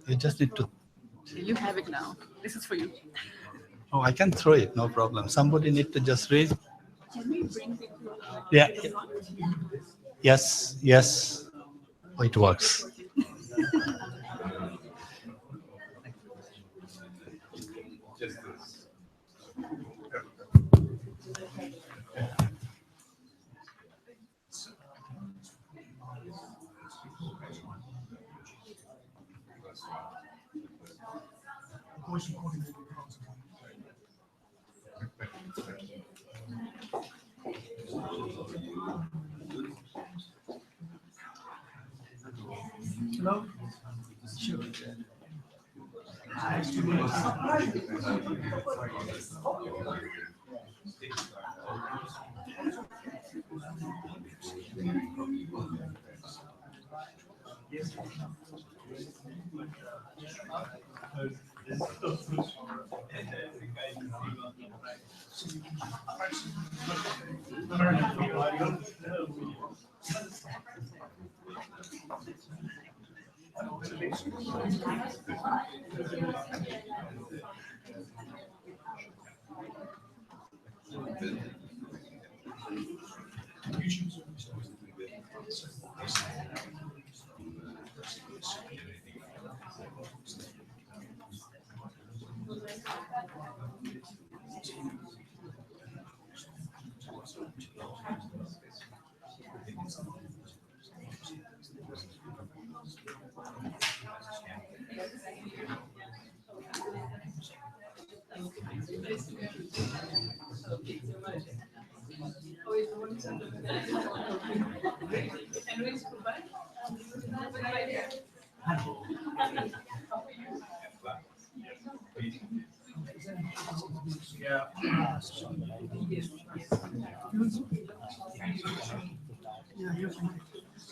You just need to. You have it now. This is for you. Oh, I can throw it, no problem. Somebody need to just raise. Can we bring it? Yeah. Yes, yes. Oh, it works. Hello? Sure.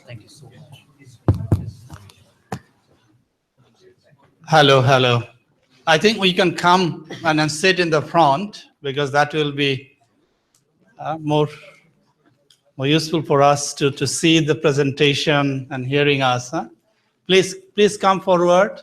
Thank you so much. Hello, hello. I think we can come and then sit in the front because that will be more useful for us to see the presentation and hearing us. Huh? Please come forward.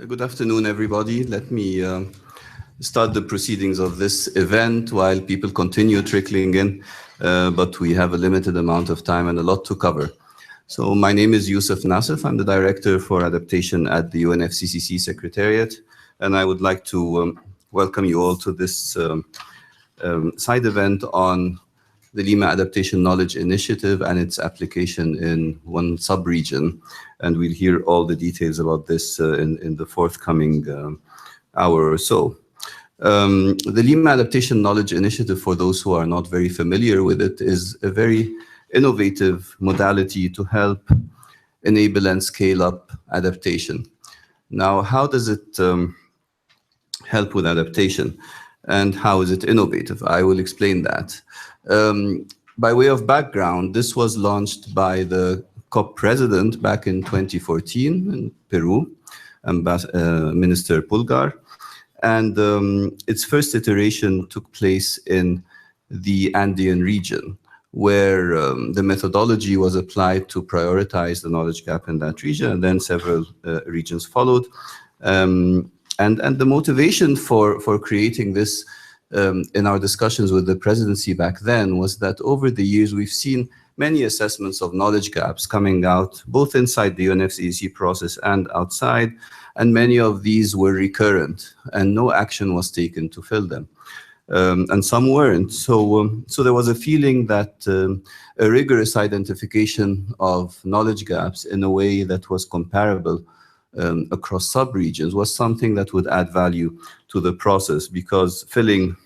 Good afternoon, everybody. Let me start the proceedings of this event while people continue trickling in, but we have a limited amount of time and a lot to cover. So my name is Yusuf Nassif. I'm the Director for Adaptation at the UNFCCC Secretariat, and I would like to welcome you all to this side event on the Lima Adaptation Knowledge Initiative and its application in one sub-region. And we'll hear all the details about this in the forthcoming hour or so. The Lima Adaptation Knowledge Initiative, for those who are not very familiar with it, is a very innovative modality to help enable and scale up adaptation. Now, how does it help with adaptation, and how is it innovative? I will explain that. By way of background, this was launched by the COP president back in 2014 in Peru, Minister Pulgar, and its first iteration took place in the Andean region, where the methodology was applied to prioritize the knowledge gap in that region, and then several regions followed. And the motivation for creating this in our discussions with the presidency back then was that over the years we've seen many assessments of knowledge gaps coming out, both inside the UNFCCC process and outside, and many of these were recurrent, and no action was taken to fill them. And some weren't. So there was a feeling that a rigorous identification of knowledge gaps in a way that was comparable across sub-regions was something that would add value to the process, because filling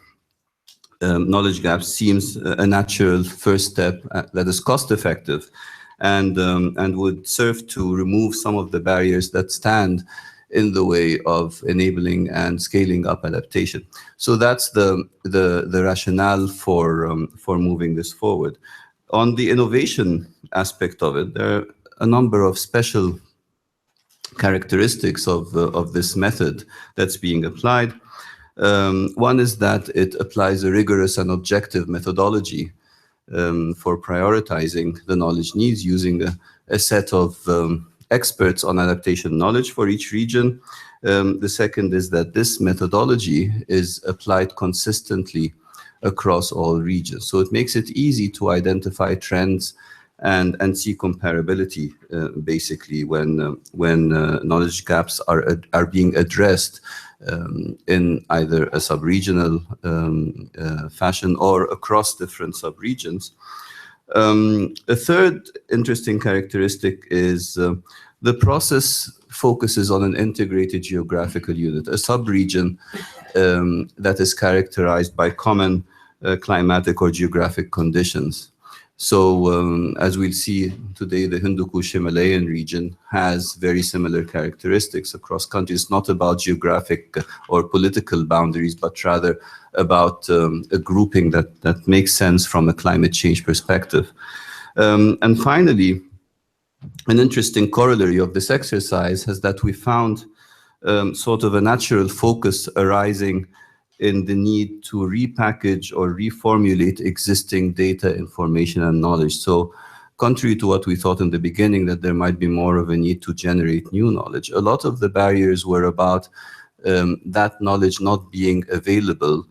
knowledge gaps seems a natural first step that is cost-effective and would serve to remove some of the barriers that stand in the way of enabling and scaling up adaptation. So that's the rationale for moving this forward. On the innovation aspect of it, there are a number of special characteristics of this method that's being applied. One is that it applies a rigorous and objective methodology for prioritizing the knowledge needs using a set of experts on adaptation knowledge for each region. The second is that this methodology is applied consistently across all regions. So it makes it easy to identify trends and see comparability, basically, when knowledge gaps are being addressed in either a sub-regional fashion or across different sub-regions. A third interesting characteristic is the process focuses on an integrated geographical unit, a sub-region that is characterized by common climatic or geographic conditions. So as we'll see today, the Kush Himalayan region has very similar characteristics across countries. It's not about geographic or political boundaries, but rather about a grouping that makes sense from a climate change perspective. And finally, an interesting corollary of this exercise is that we found sort of a natural focus arising in the need to repackage or reformulate existing data, information, and knowledge. So contrary to what we thought in the beginning, that there might be more of a need to generate new knowledge, a lot of the barriers were about that knowledge not being available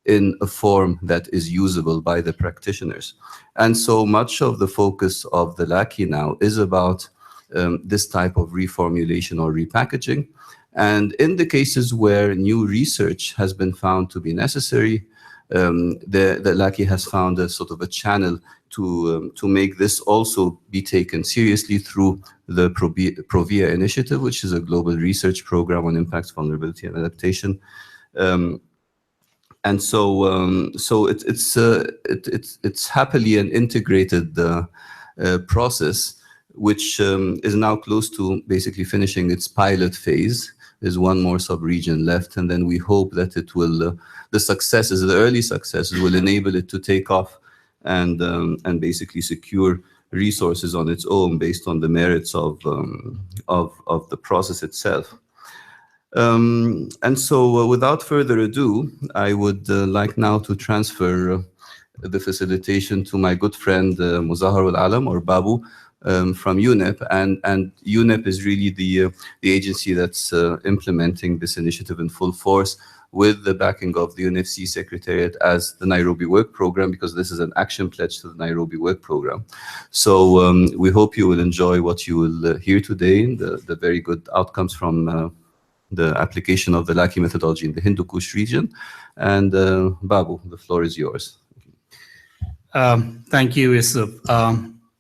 in a form that is usable by the practitioners. And so much of the focus of the LAKI now is about this type of reformulation or repackaging. And in the cases where new research has been found to be necessary, the LAKI has found a sort of a channel to make this also be taken seriously through the PROVIA initiative, which is a global research program on impacts, vulnerability, and adaptation. And so it's happily an integrated process, which is now close to basically finishing its pilot phase. There's one more sub-region left, and then we hope that it will, the successes, the early successes, will enable it to take off and basically secure resources on its own based on the merits of the process itself. And so without further ado, I would like now to transfer the facilitation to my good friend Muzahar Al-Alam, or Babu, from UNEP, and UNEP is really the agency that's implementing this initiative in full force, with the backing of the UNFCCC Secretariat as the Nairobi Work Program, because this is an action pledge to the Nairobi Work Program. So we hope you will enjoy what you will hear today, the very good outcomes from the application of the LAKI methodology in the Hindu-Kush region. And Babu, the floor is yours. Thank you, Yusuf.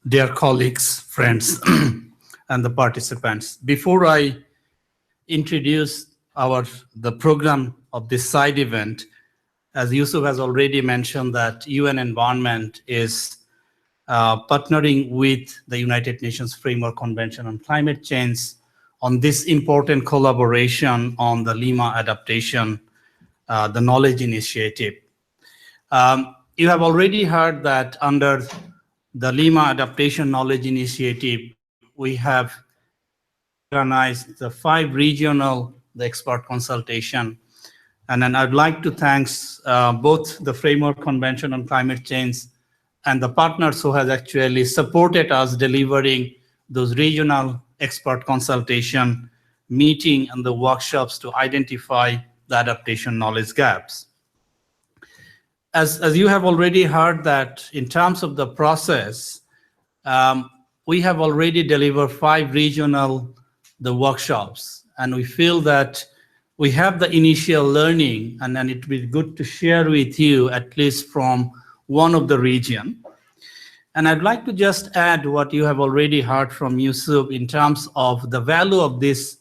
Dear colleagues, friends, and the participants. Before I introduce the program of this side event, as Yusuf has already mentioned, that UN Environment is partnering with the United Nations Framework Convention on Climate Change on this important collaboration on the Lima Adaptation, the Knowledge Initiative. You have already heard that under the Lima Adaptation Knowledge Initiative, we have organized the 5 regional expert consultation. And then I'd like to thank both the Framework Convention on Climate Change and the partners who has actually supported us delivering those regional expert consultation meeting and the workshops to identify the adaptation knowledge gaps. As you have already heard that in terms of the process, we have already delivered 5 regional workshops, and we feel that we have the initial learning, and then it would be good to share with you at least from one of the region. And I'd like to just add what you have already heard from Yusuf in terms of the value of this,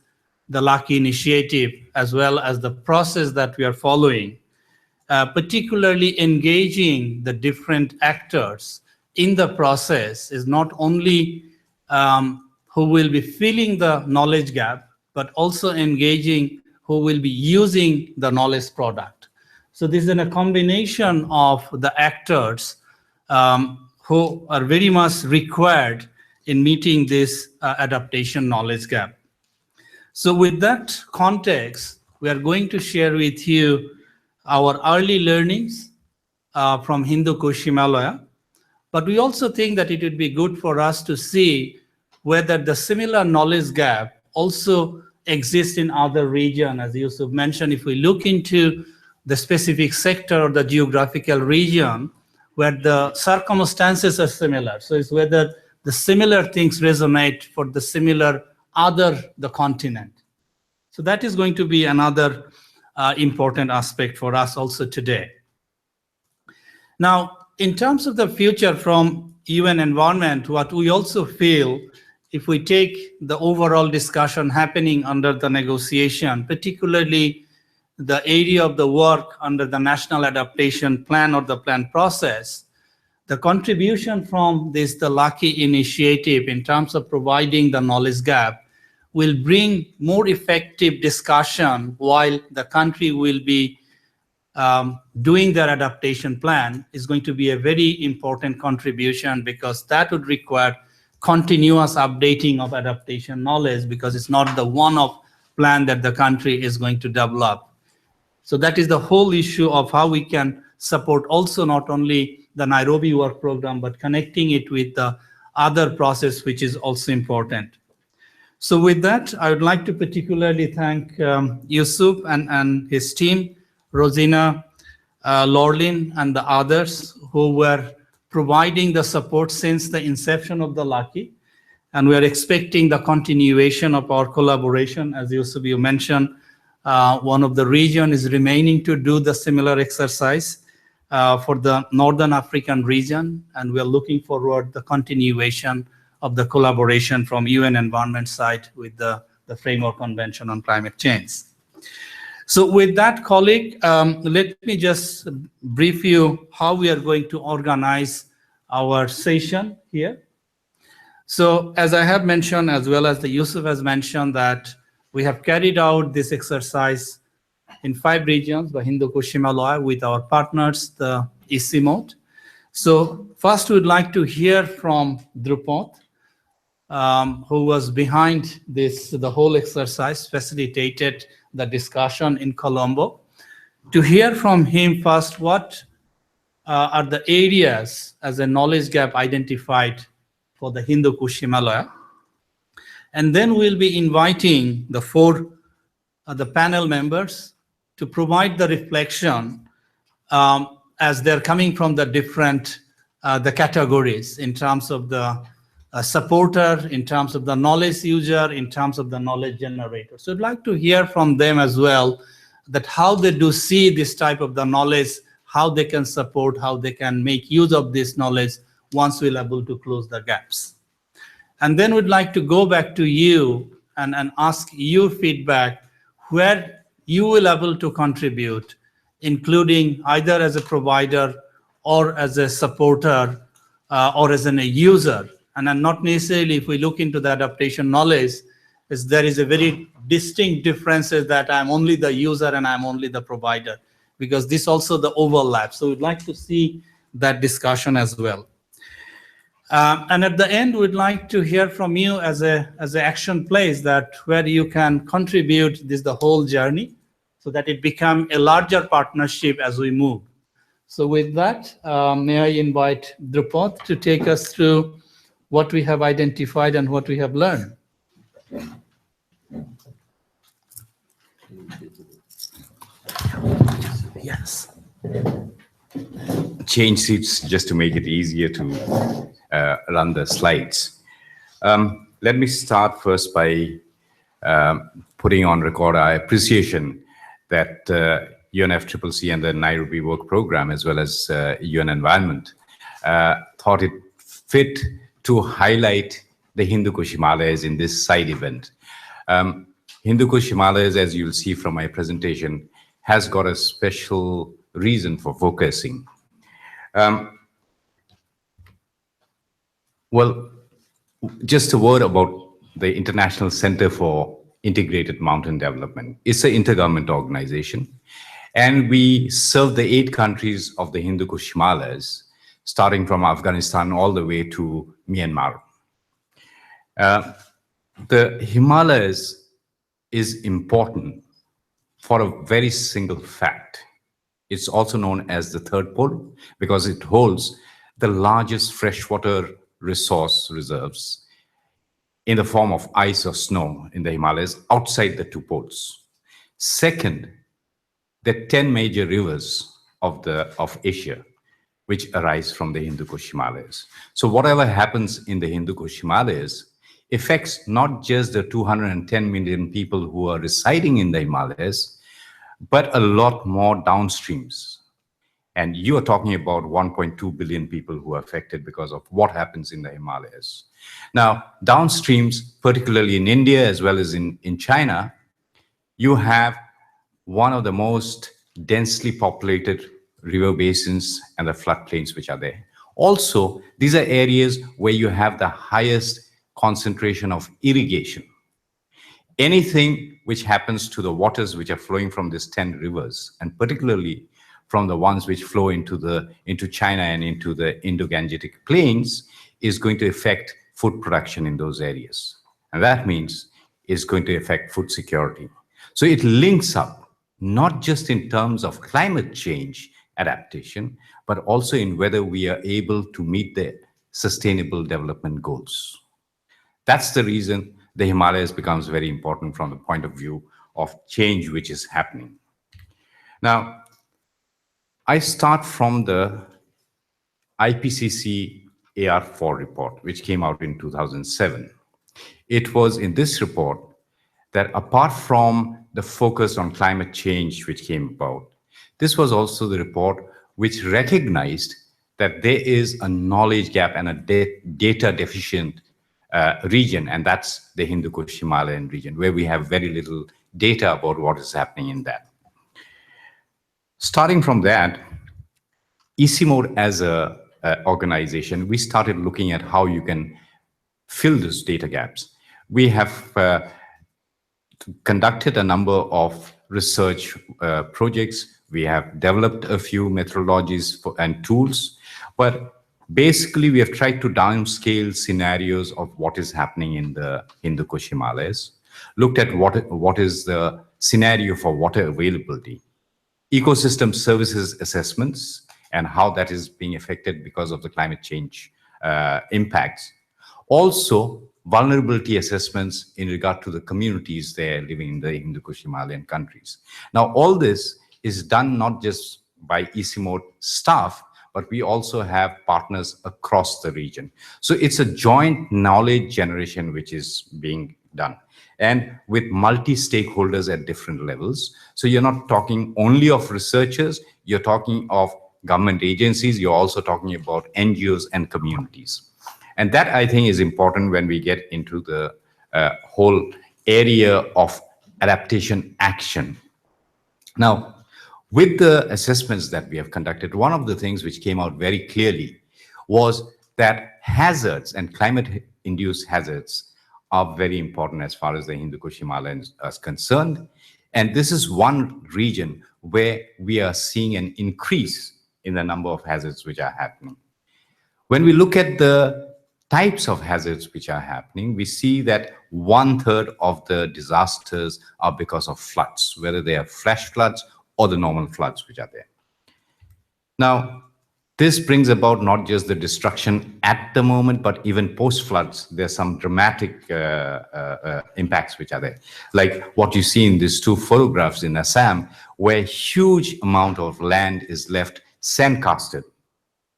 the LAKI initiative, as well as the process that we are following, particularly engaging the different actors in the process is not only who will be filling the knowledge gap, but also engaging who will be using the knowledge product. So this is a combination of the actors who are very much required in meeting this adaptation knowledge gap. So with that context, we are going to share with you our early learnings from Hindu-Kush Himalaya. But we also think that it would be good for us to see whether the similar knowledge gap also exists in other regions. As Yusuf mentioned, if we look into the specific sector or the geographical region where the circumstances are similar. So it's whether the similar things resonate for the similar the continent. So that is going to be another important aspect for us also today. Now, in terms of the future from UN Environment, what we also feel, if we take the overall discussion happening under the negotiation, particularly the area of the work under the National Adaptation Plan or the plan process, the contribution from the LAKI initiative in terms of providing the knowledge gap will bring more effective discussion while the country will be doing their adaptation plan is going to be a very important contribution, because that would require continuous updating of adaptation knowledge, because it's not the one-off plan that the country is going to develop. So that is the whole issue of how we can support also not only the Nairobi work program, but connecting it with the other process, which is also important. So with that, I would like to particularly thank Yusuf and his team, Rosina, Lorlin, and the others who were providing the support since the inception of the LAKI. And we are expecting the continuation of our collaboration. As Yusuf, you mentioned, one of the region is remaining to do the similar exercise for the Northern African region. And we are looking forward to the continuation of the collaboration from UN Environment side with the Framework Convention on Climate Change. So with that, colleague, let me just brief you how we are going to organize our session here. So as I have mentioned, as well as the Yusuf has mentioned, that we have carried out this exercise in 5 regions, the Hindu-Kush Himalaya, with our partners, the ICIMOD. So first, we would like to hear from Drupad, who was behind this, the whole exercise, facilitated the discussion in Colombo. To hear from him first, what are the areas as a knowledge gap identified for the Hindu-Kush Himalaya. And then we'll be inviting the 4 the panel members to provide the reflection as they're coming from the different the categories in terms of the a supporter, in terms of the knowledge user, in terms of the knowledge generator. So I'd like to hear from them as well, that how they do see this type of the knowledge, how they can support, how they can make use of this knowledge once we're able to close the gaps. And then we'd like to go back to you and ask your feedback where you will able to contribute, including either as a provider or as a supporter or as a user. And then not necessarily, if we look into the adaptation knowledge, is there is a very distinct differences that I'm only the user and I'm only the provider, because this also the overlap. So we'd like to see that discussion as well. And at the end, we'd like to hear from you as an action place, that where you can contribute this the whole journey, so that it become a larger partnership as we move. So with that, may I invite Drupad to take us through what we have identified and what we have learned. Yes. Change sheets just to make it easier to run the slides. Let me start first by putting on record our appreciation that UNFCCC and the Nairobi Work Program, as well as UN Environment, thought it fit to highlight the Hindu Kush Himalayas in this side event. Hindu Kush Himalayas, as you'll see from my presentation, has got a special reason for focusing. Well, just a word about the International Center for Integrated Mountain Development. It's an intergovernmental organization, and we serve the 8 countries of the Hindu Kush Himalayas, starting from Afghanistan all the way to Myanmar. The Himalayas is important for a very single fact. It's also known as the third pole because it holds the largest freshwater resource reserves in the form of ice or snow in the Himalayas outside the 2 poles. Second, there are 10 major rivers of Asia which arise from the Hindu Kush Himalayas. So whatever happens in the Hindu Kush Himalayas affects not just the 210 million people who are residing in the Himalayas, but a lot more downstreams. And you are talking about 1.2 billion people who are affected because of what happens in the Himalayas. Now, downstreams, particularly in India as well as in China, you have one of the most densely populated river basins and the floodplains which are there. Also, these are areas where you have the highest concentration of irrigation. Anything which happens to the waters which are flowing from these 10 rivers, and particularly from the ones which flow into China and into the Indo-Gangetic plains, is going to affect food production in those areas. And that means it's going to affect food security. So it links up, not just in terms of climate change adaptation, but also in whether we are able to meet the sustainable development goals. That's the reason the Himalayas becomes very important from the point of view of change which is happening. Now, I start from the IPCC AR4 report, which came out in 2007. It was in this report that apart from the focus on climate change which came about, this was also the report which recognized that there is a knowledge gap and a data deficient region, and that's the Hindu Kush Himalayan region, where we have very little data about what is happening in that. Starting from that, ICIMOD as a organization, we started looking at how you can fill those data gaps. We have conducted a number of research projects. We have developed a few methodologies and tools, but basically we have tried to downscale scenarios of what is happening in the Hindu Kush Himalayas, looked at what is the scenario for water availability, ecosystem services assessments, and how that is being affected because of the climate change impacts. Also, vulnerability assessments in regard to the communities there living in the Hindu Kush Himalayan countries. Now, all this is done not just by ICIMOD staff, but we also have partners across the region. So it's a joint knowledge generation which is being done, and with multi-stakeholders at different levels. So you're not talking only of researchers, you're talking of government agencies, you're also talking about NGOs and communities. And that, I think, is important when we get into the whole area of adaptation action. Now, with the assessments that we have conducted, one of the things which came out very clearly was that hazards and climate-induced hazards are very important as far as the Hindu Kush Himalayas is concerned. And this is one region where we are seeing an increase in the number of hazards which are happening. When we look at the types of hazards which are happening, we see that 1/3 of the disasters are because of floods, whether they are flash floods or the normal floods which are there. Now, this brings about not just the destruction at the moment, but even post-floods, there's some dramatic impacts which are there. Like what you see in these two photographs in Assam, where huge amount of land is left sand-casted,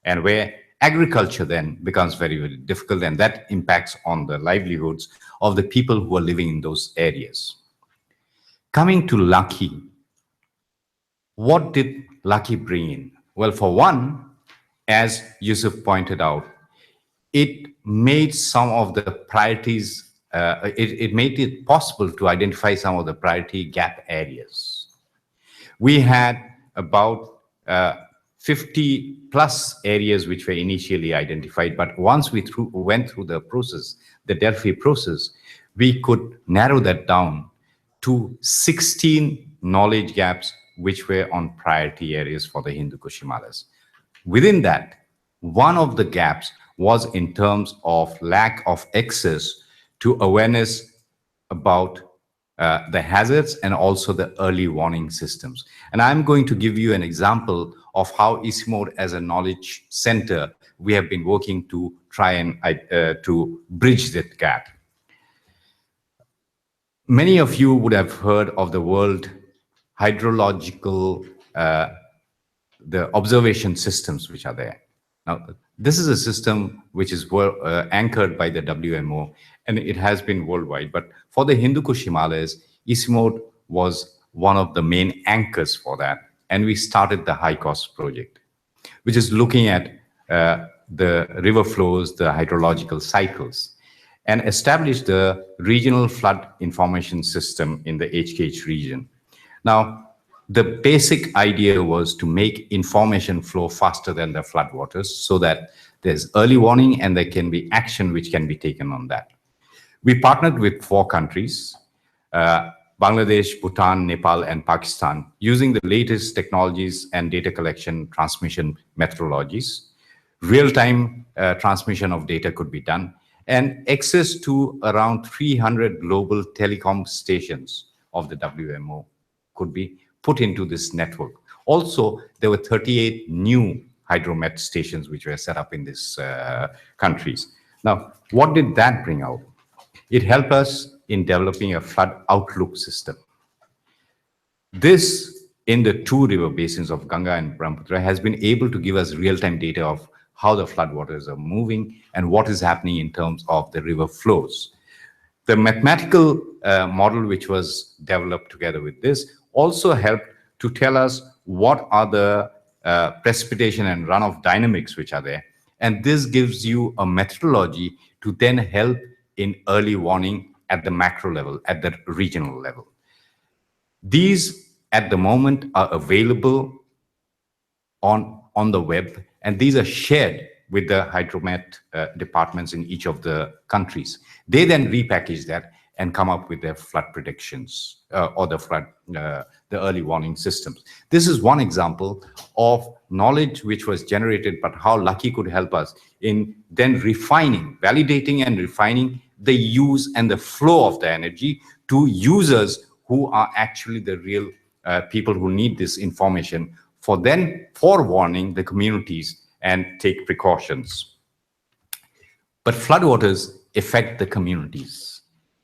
and where agriculture then becomes very, very difficult, and that impacts on the livelihoods of the people who are living in those areas. Coming to LAKI, what did LAKI bring in? Well, for one, as Yusuf pointed out, it made some of the priorities, it made it possible to identify some of the priority gap areas. We had about 50 plus areas which were initially identified, but once we went through the process, the Delphi process, we could narrow that down to 16 knowledge gaps which were on priority areas for the Hindu Kush Himalayas. Within that, one of the gaps was in terms of lack of access to awareness about the hazards and also the early warning systems. And I'm going to give you an example of how ICIMOD as a knowledge center, we have been working to try and to bridge that gap. Many of you would have heard of the World Hydrological, the observation systems which are there. Now, this is a system which is anchored by the WMO, and it has been worldwide. But for the Hindu Kush Himalayas, ICIMOD was one of the main anchors for that. And we started the High Cost project, which is looking at the river flows, the hydrological cycles, and established the regional flood information system in the HKH region. Now, the basic idea was to make information flow faster than the floodwaters so that there's early warning and there can be action which can be taken on that. We partnered with 4 countries, Bangladesh, Bhutan, Nepal, and Pakistan, using the latest technologies and data collection transmission methodologies. Real-time transmission of data could be done, and access to around 300 global telecom stations of the WMO could be put into this network. Also, there were 38 new hydromet stations which were set up in these countries. Now, what did that bring out? It helped us in developing a flood outlook system. This, in the 2 river basins of Ganga and Brahmaputra, has been able to give us real-time data of how the floodwaters are moving and what is happening in terms of the river flows. The mathematical model which was developed together with this also helped to tell us what are the precipitation and runoff dynamics which are there. And this gives you a methodology to then help in early warning at the macro level, at the regional level. These, at the moment, are available on the web, and these are shared with the hydromet departments in each of the countries. They then repackage that and come up with their flood predictions or the early warning systems. This is one example of knowledge which was generated, but how LAKI could help us in then refining, validating and refining the use and the flow of the energy to users who are actually the real people who need this information for then forewarning the communities and take precautions. But floodwaters affect the communities.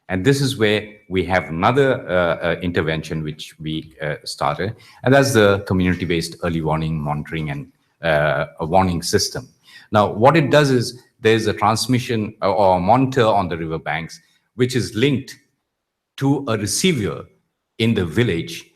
And this is where we have another intervention which we started, and that's the community-based early warning, monitoring, and a warning system. Now, what it does is there's a transmission or a monitor on the river banks, which is linked to a receiver in the village,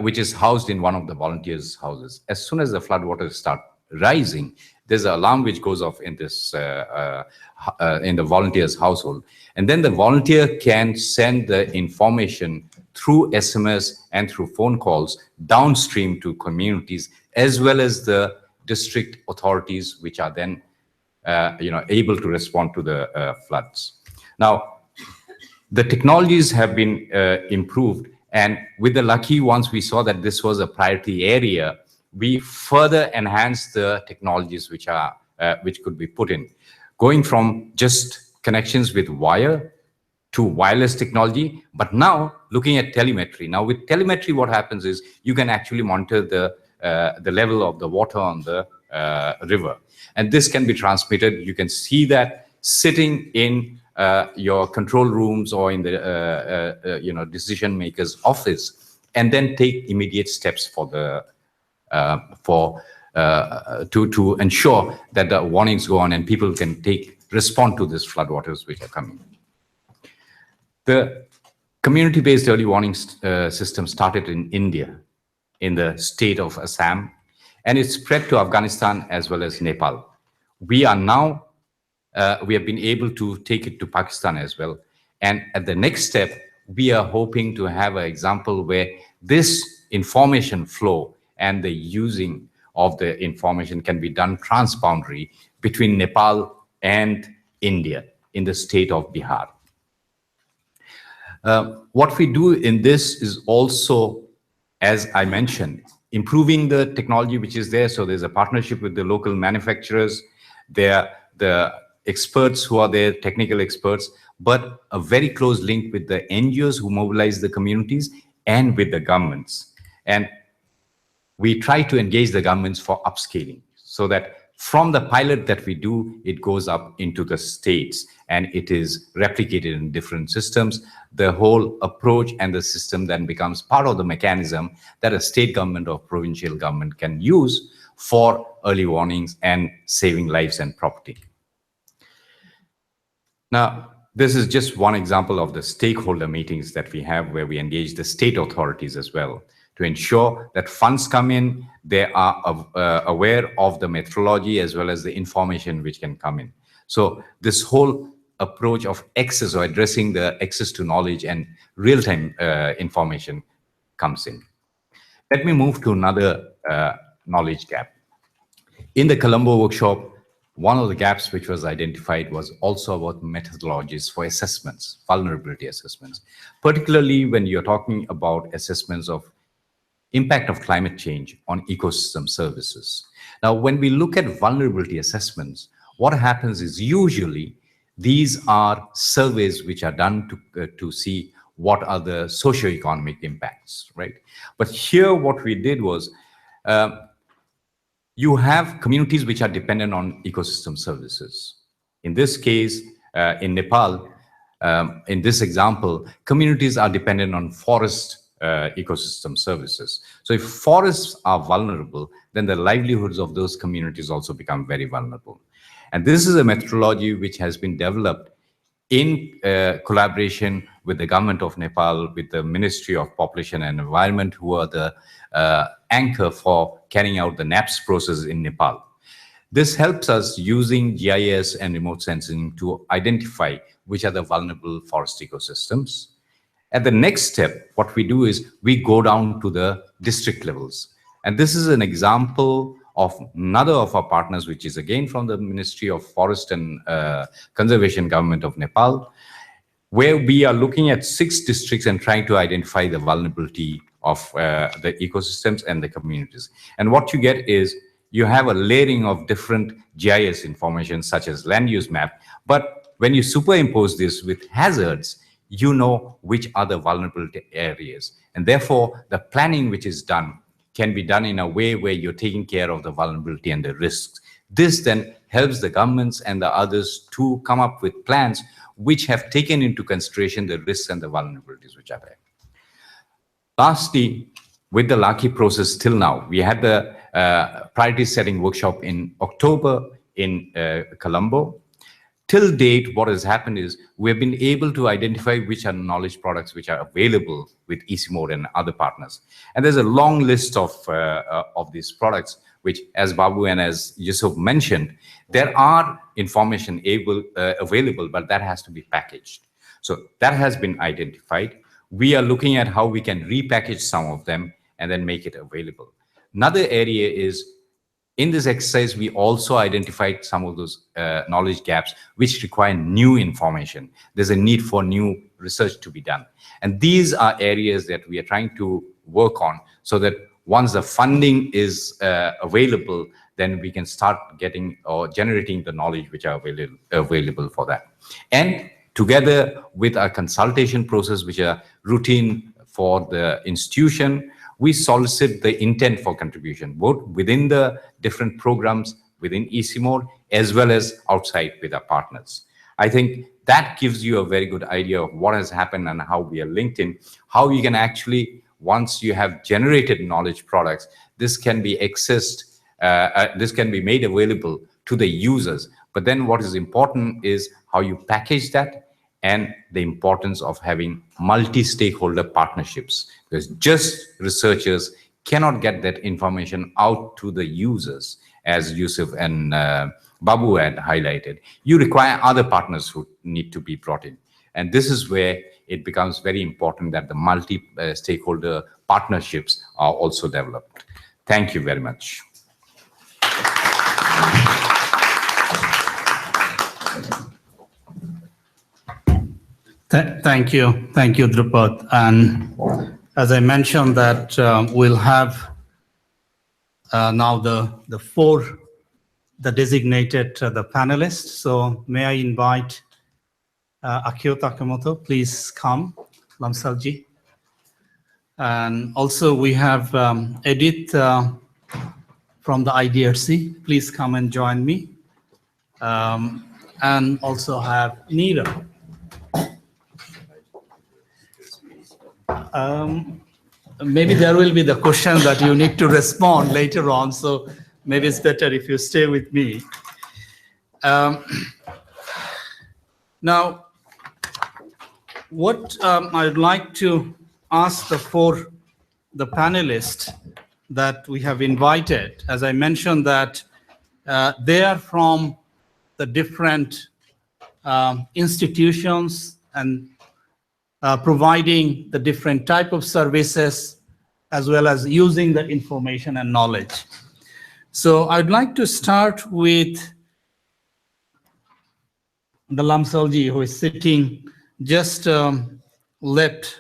which is housed in one of the volunteers' houses. As soon as the floodwaters start rising, there's an alarm which goes off in this in the volunteer's household, and then the volunteer can send the information through SMS and through phone calls downstream to communities, as well as the district authorities, which are then able to respond to the floods. Now, the technologies have been improved, and with the LAKI, once we saw that this was a priority area, we further enhanced the technologies which could be put in, going from just connections with wire to wireless technology, but now looking at telemetry. Now, with telemetry, what happens is you can actually monitor the level of the water on the river, and this can be transmitted. You can see that sitting in your control rooms or in the decision maker's office, and then take immediate steps for the to ensure that the warnings go on and people can respond to these floodwaters which are coming. The community-based early warning system started in India, in the state of Assam, and it spread to Afghanistan as well as Nepal. We are now, we have been able to take it to Pakistan as well. And at the next step, we are hoping to have an example where this information flow and the using of the information can be done transboundary between Nepal and India in the state of Bihar. What we do in this is also, as I mentioned, improving the technology which is there. So there's a partnership with the local manufacturers. They're the experts who are there, technical experts, but a very close link with the NGOs who mobilize the communities and with the governments. And we try to engage the governments for upscaling, so that from the pilot that we do, it goes up into the states and it is replicated in different systems. The whole approach and the system then becomes part of the mechanism that a state government or provincial government can use for early warnings and saving lives and property. Now, this is just one example of the stakeholder meetings that we have, where we engage the state authorities as well to ensure that funds come in, they are aware of the methodology as well as the information which can come in. So this whole approach of access or addressing the access to knowledge and real-time information comes in. Let me move to another knowledge gap. In the Colombo workshop, one of the gaps which was identified was also about methodologies for assessments, vulnerability assessments, particularly when you're talking about assessments of impact of climate change on ecosystem services. Now, when we look at vulnerability assessments, what happens is usually these are surveys which are done to see what are the socioeconomic impacts, right? But here what we did was, you have communities which are dependent on ecosystem services. In this case, in Nepal, in this example, communities are dependent on forest ecosystem services. So if forests are vulnerable, then the livelihoods of those communities also become very vulnerable. And this is a methodology which has been developed in collaboration with the government of Nepal, with the Ministry of Population and Environment, who are the anchor for carrying out the NAPS process in Nepal. This helps us using GIS and remote sensing to identify which are the vulnerable forest ecosystems. At the next step, what we do is we go down to the district levels. And this is an example of another of our partners, which is again from the Ministry of Forest and Conservation Government of Nepal, where we are looking at 6 districts and trying to identify the vulnerability of the ecosystems and the communities. And what you get is you have a layering of different GIS information, such as land use map. But when you superimpose this with hazards, you know which are the vulnerable areas. And therefore, the planning which is done can be done in a way where you're taking care of the vulnerability and the risks. This then helps the governments and the others to come up with plans which have taken into consideration the risks and the vulnerabilities which are there. Lastly, with the LAKI process till now, we had the priority setting workshop in October in Colombo. Till date, what has happened is we've been able to identify which are knowledge products which are available with ICIMOD and other partners. And there's a long list of these products, which, as Babu and as Yusuf mentioned, there are information available, but that has to be packaged. So that has been identified. We are looking at how we can repackage some of them and then make it available. Another area is, in this exercise, we also identified some of those knowledge gaps which require new information. There's a need for new research to be done. And these are areas that we are trying to work on so that once the funding is available, then we can start getting or generating the knowledge which are available for that. And together with our consultation process, which are routine for the institution, we solicit the intent for contribution, both within the different programs within ICIMOD as well as outside with our partners. I think that gives you a very good idea of what has happened and how we are linked in, how you can actually, once you have generated knowledge products, this can be accessed, this can be made available to the users. But then what is important is how you package that, and the importance of having multi-stakeholder partnerships, because just researchers cannot get that information out to the users, as Yusuf and Babu had highlighted. You require other partners who need to be brought in. And this is where it becomes very important that the multi-stakeholder partnerships are also developed. Thank you very much. Thank you, Drupad. And as I mentioned, that we'll have now the designated the panelists. So may I invite Akio Takamoto, please come, Lamsalji. And also we have Edith from the IDRC, please come and join me. And also have Neera. Maybe there will be the question that you need to respond later on, so maybe it's better if you stay with me. Now, what I'd like to ask the panelists that we have invited, as I mentioned, that they are from the different institutions and providing the different type of services, as well as using the information and knowledge. So I'd like to start with the Lamsalji, who is sitting just left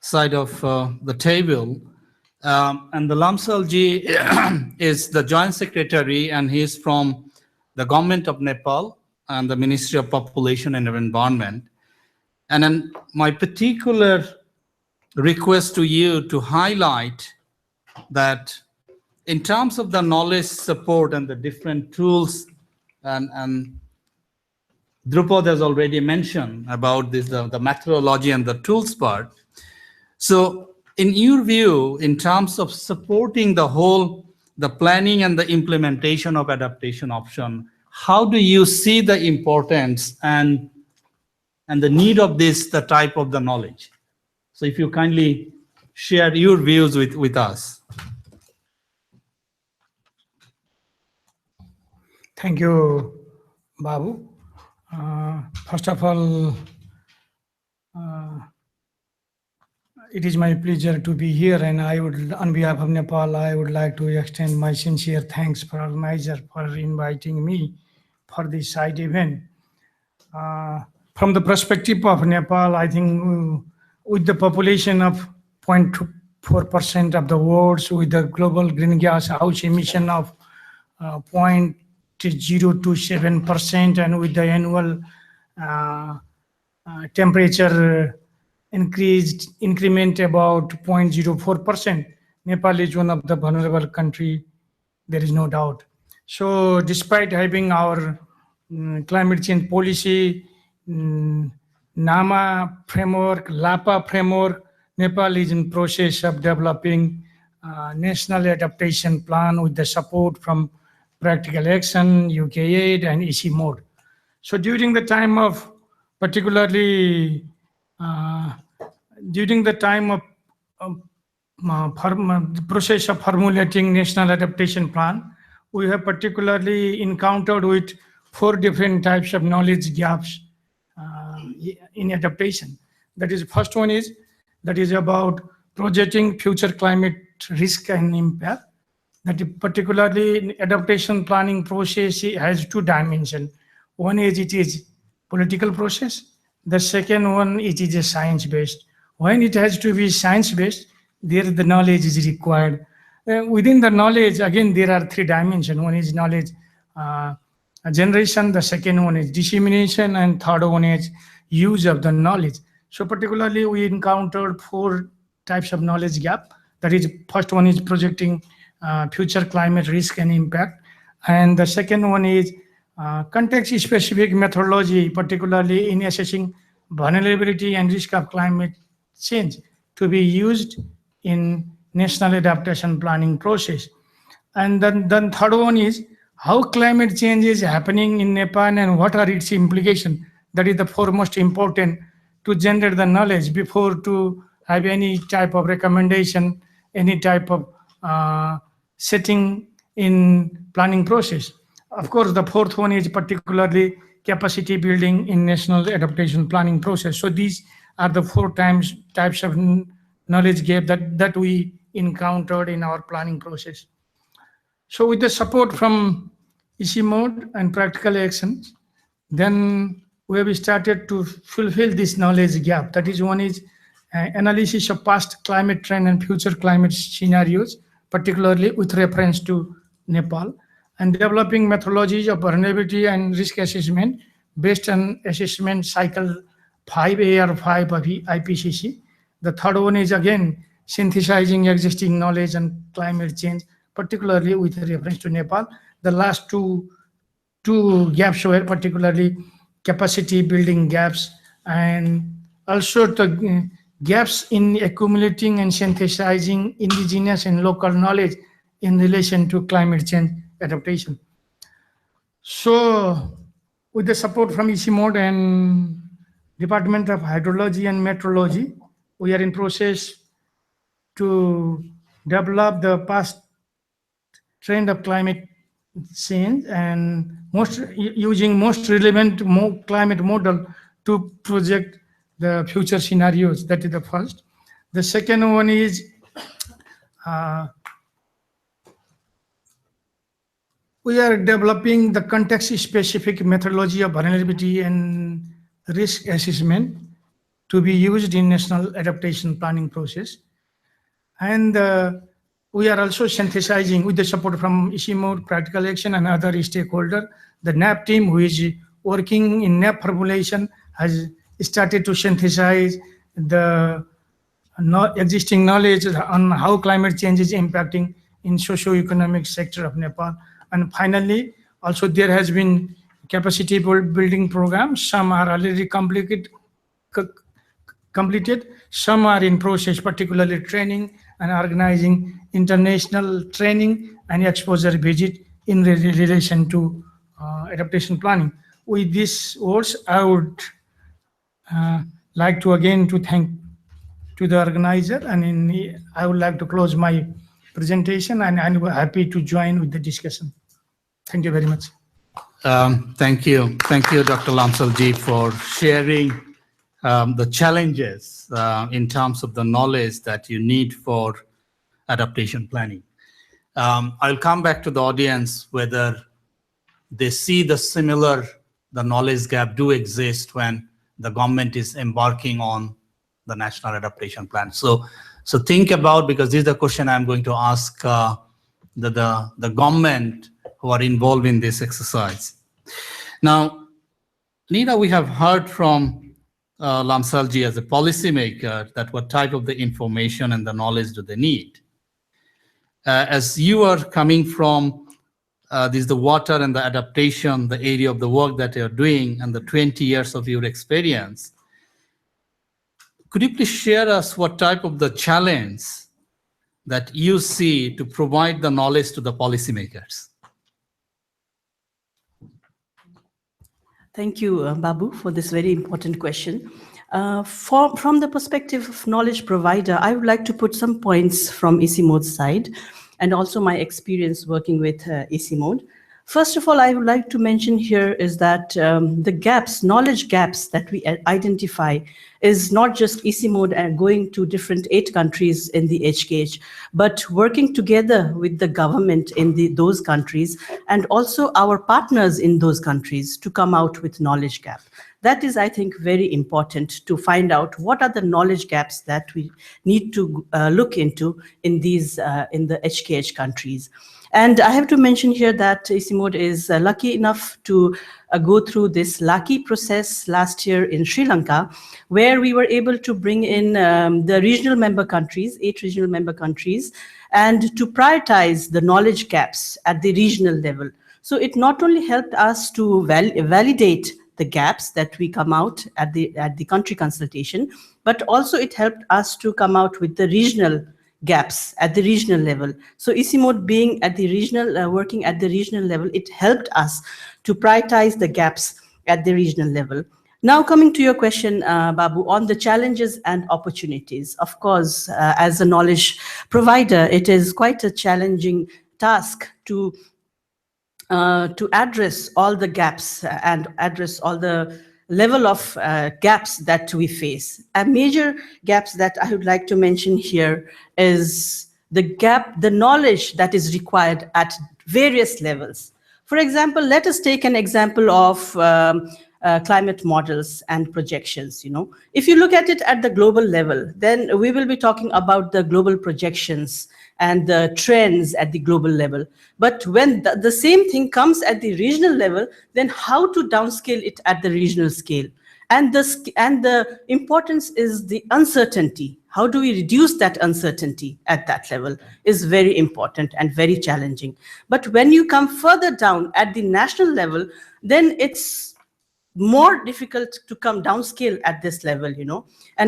side of the table. And the Lamsalji is the Joint Secretary, and he is from the Government of Nepal and the Ministry of Population and Environment. And then my particular request to you to highlight that in terms of the knowledge support and the different tools, and Drupad has already mentioned about this, the methodology and the tools part. So in your view, in terms of supporting the planning and the implementation of adaptation option, how do you see the importance and the need of the type of the knowledge? So if you kindly share your views with us. Thank you, Babu. First of all, it is my pleasure to be here, and I would, on behalf of Nepal, I would like to extend my sincere thanks for organizer for inviting me for this side event. From the perspective of Nepal, I think with the population of 0.4% of the world, with the global greenhouse gas emission of 0.027%, and with the annual temperature increment about 0.04%, Nepal is one of the vulnerable country, there is no doubt. So despite having our climate change policy, NAMA framework, LAPA framework, Nepal is in process of developing National Adaptation Plan with the support from Practical Action, UKAID, and ICIMOD. So during the time of, particularly during the time of the process of formulating National Adaptation Plan, we have particularly encountered with 4 different types of knowledge gaps in adaptation. That is, first one is that is about projecting future climate risk and impact. That is particularly in adaptation planning process has 2 dimensions. One is it is political process. The second one it is a science-based. When it has to be science-based, there the knowledge is required. Within the knowledge, again, there are 3 dimensions. One is knowledge generation, the second one is dissemination, and third one is use of the knowledge. So particularly we encountered 4 types of knowledge gap. That is, first one is projecting future climate risk and impact. And the second one is context-specific methodology, particularly in assessing vulnerability and risk of climate change to be used in national adaptation planning process. And then third one is how climate change is happening in Nepal and what are its implications. That is the foremost important to generate the knowledge before to have any type of recommendation, any type of setting in planning process. Of course, the fourth one is particularly capacity building in national adaptation planning process. So these are the 4 types of knowledge gap that we encountered in our planning process. So with the support from ICIMOD and practical actions, then we have started to fulfill this knowledge gap. That is, one is analysis of past climate trend and future climate scenarios, particularly with reference to Nepal, and developing methodologies of vulnerability and risk assessment based on assessment cycle 5A or 5 of IPCC. The third one is again synthesizing existing knowledge on climate change, particularly with reference to Nepal. The last two gaps were particularly capacity building gaps and also the gaps in accumulating and synthesizing indigenous and local knowledge in relation to climate change adaptation. So with the support from ICIMOD and Department of Hydrology and Meteorology, we are in process to develop the past trend of climate change and using most relevant climate model to project the future scenarios. That is the first. The second one is we are developing the context-specific methodology of vulnerability and risk assessment to be used in national adaptation planning process. And we are also synthesizing with the support from ICIMOD, Practical Action, and other stakeholders. The NAP team, who is working in NAP formulation, has started to synthesize the existing knowledge on how climate change is impacting in socio-economic sector of Nepal. And finally, also there has been capacity building programs. Some are already completed, some are in process, particularly training and organizing international training and exposure visit in relation to adaptation planning. With these words, I would like to again to thank to the organizer, and I would like to close my presentation, and I'm happy to join with the discussion. Thank you very much. Thank you, Dr. Lamsalji, for sharing the challenges in terms of the knowledge that you need for adaptation planning. I'll come back to the audience whether they see the knowledge gap do exist when the government is embarking on the National Adaptation Plan. So think about, because this is the question I'm going to ask the government who are involved in this exercise. Now, Nina, we have heard from Lamsalji as a policymaker that what type of the information and the knowledge do they need. As you are coming from the water and the adaptation, the area of the work that you're doing and the 20 years of your experience, could you please share us what type of the challenge that you see to provide the knowledge to the policymakers? Thank you, Babu, for this very important question. From the perspective of knowledge provider, I would like to put some points from ICIMOD's side and also my experience working with ICIMOD. First of all, I would like to mention here is that the gaps, knowledge gaps that we identify is not just ICIMOD and going to different 8 countries in the HKH, but working together with the government in those countries and also our partners in those countries to come out with knowledge gap. That is, I think, very important to find out what are the knowledge gaps that we need to look into in these in the HKH countries. And I have to mention here that ICIMOD is lucky enough to go through this LAKI process last year in Sri Lanka, where we were able to bring in the regional member countries, 8 regional member countries, and to prioritize the knowledge gaps at the regional level. So it not only helped us to validate the gaps that we come out at the country consultation, but also it helped us to come out with the regional gaps at the regional level. So ICIMOD being at the regional, working at the regional level, it helped us to prioritize the gaps at the regional level. Now coming to your question, Babu, on the challenges and opportunities. Of course, as a knowledge provider, it is quite a challenging task to address all the gaps and address all the level of gaps that we face. A major gaps that I would like to mention here is the knowledge that is required at various levels. For example, let us take an example of climate models and projections. If you look at it at the global level, then we will be talking about the global projections and the trends at the global level. But when the same thing comes at the regional level, then how to downscale it at the regional scale? And the importance is the uncertainty. How do we reduce that uncertainty at that level is very important and very challenging. But when you come further down at the national level, then it's more difficult to come downscale at this level,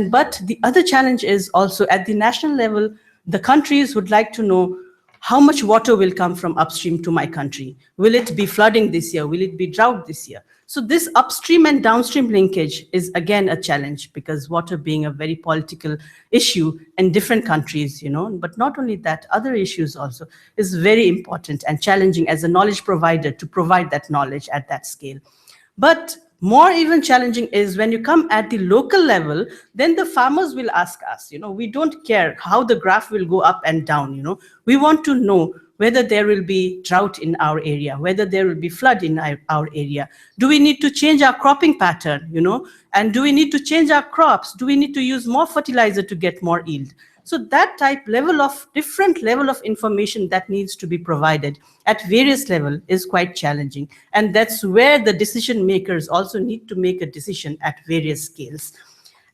But the other challenge is also at the national level, the countries would like to know how much water will come from upstream to my country. Will it be flooding this year? Will it be drought this year? So this upstream and downstream linkage is again a challenge, because water being a very political issue in different countries, but not only that, other issues also is very important and challenging as a knowledge provider to provide that knowledge at that scale. But more even challenging is when you come at the local level, then the farmers will ask us, we don't care how the graph will go up and down, we want to know whether there will be drought in our area, whether there will be flood in our area. Do we need to change our cropping pattern, and do we need to change our crops? Do we need to use more fertilizer to get more yield? So that different level of information that needs to be provided at various levels is quite challenging. And that's where the decision makers also need to make a decision at various scales.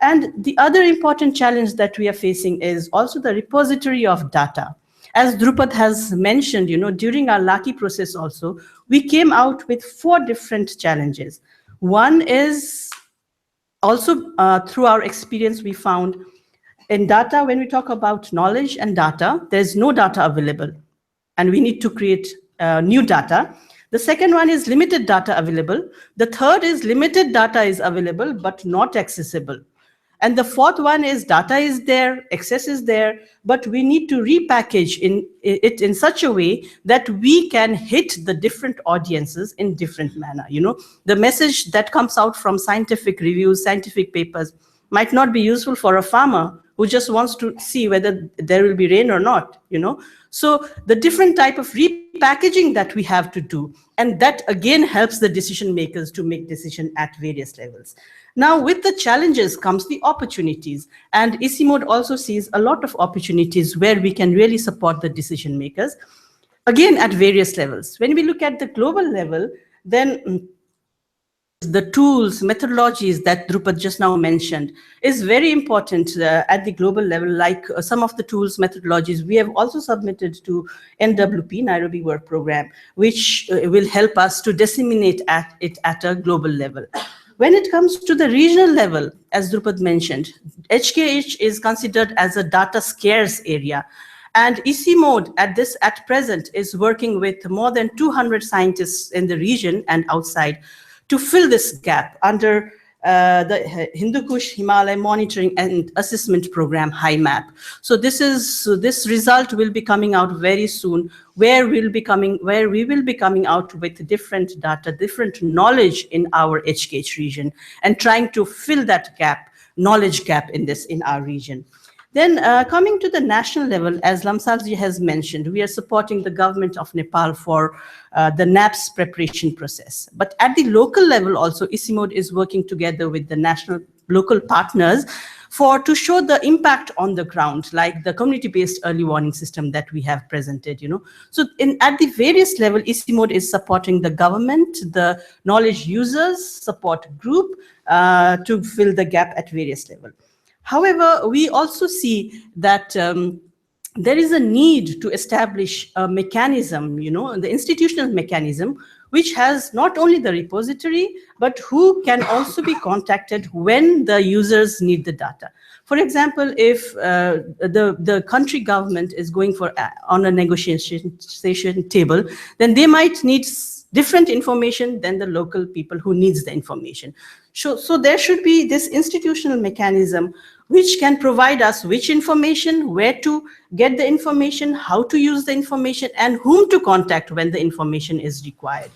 And the other important challenge that we are facing is also the repository of data. As Drupad has mentioned, during our LAKI process also, we came out with 4 different challenges. One is also through our experience, we found in data, when we talk about knowledge and data, there's no data available, and we need to create new data. The second one is limited data available. The third is limited data is available, but not accessible. And the fourth one is data is there, access is there, but we need to repackage it in such a way that we can hit the different audiences in different manner. The message that comes out from scientific reviews, scientific papers might not be useful for a farmer who just wants to see whether there will be rain or not, So the different type of repackaging that we have to do, and that again helps the decision makers to make decision at various levels. Now, with the challenges comes the opportunities, and ICIMOD also sees a lot of opportunities where we can really support the decision makers, again at various levels. When we look at the global level, then the tools, methodologies that Drupad just now mentioned is very important at the global level. Like some of the tools, methodologies, we have also submitted to NWP, Nairobi Work Program, which will help us to disseminate it at a global level. When it comes to the regional level, as Drupad mentioned, HKH is considered as a data scarce area. And ICIMOD at present is working with more than 200 scientists in the region and outside to fill this gap under the Hindu Kush Himalaya Monitoring and Assessment Program, HIMAP. So this result will be coming out very soon, where we will be coming out with different data, different knowledge in our HKH region, and trying to fill that gap, knowledge gap in our region. Then coming to the national level, as Lamsalji has mentioned, we are supporting the government of Nepal for the NAPS preparation process. But at the local level also, ICIMOD is working together with the local partners to show the impact on the ground, like the community-based early warning system that we have presented, So at the various level, ICIMOD is supporting the government, the knowledge users support group to fill the gap at various levels. However, we also see that there is a need to establish a mechanism, the institutional mechanism, which has not only the repository, but who can also be contacted when the users need the data. For example, if the country government is going on a negotiation table, then they might need different information than the local people who needs the information. So there should be this institutional mechanism which can provide us which information, where to get the information, how to use the information, and whom to contact when the information is required.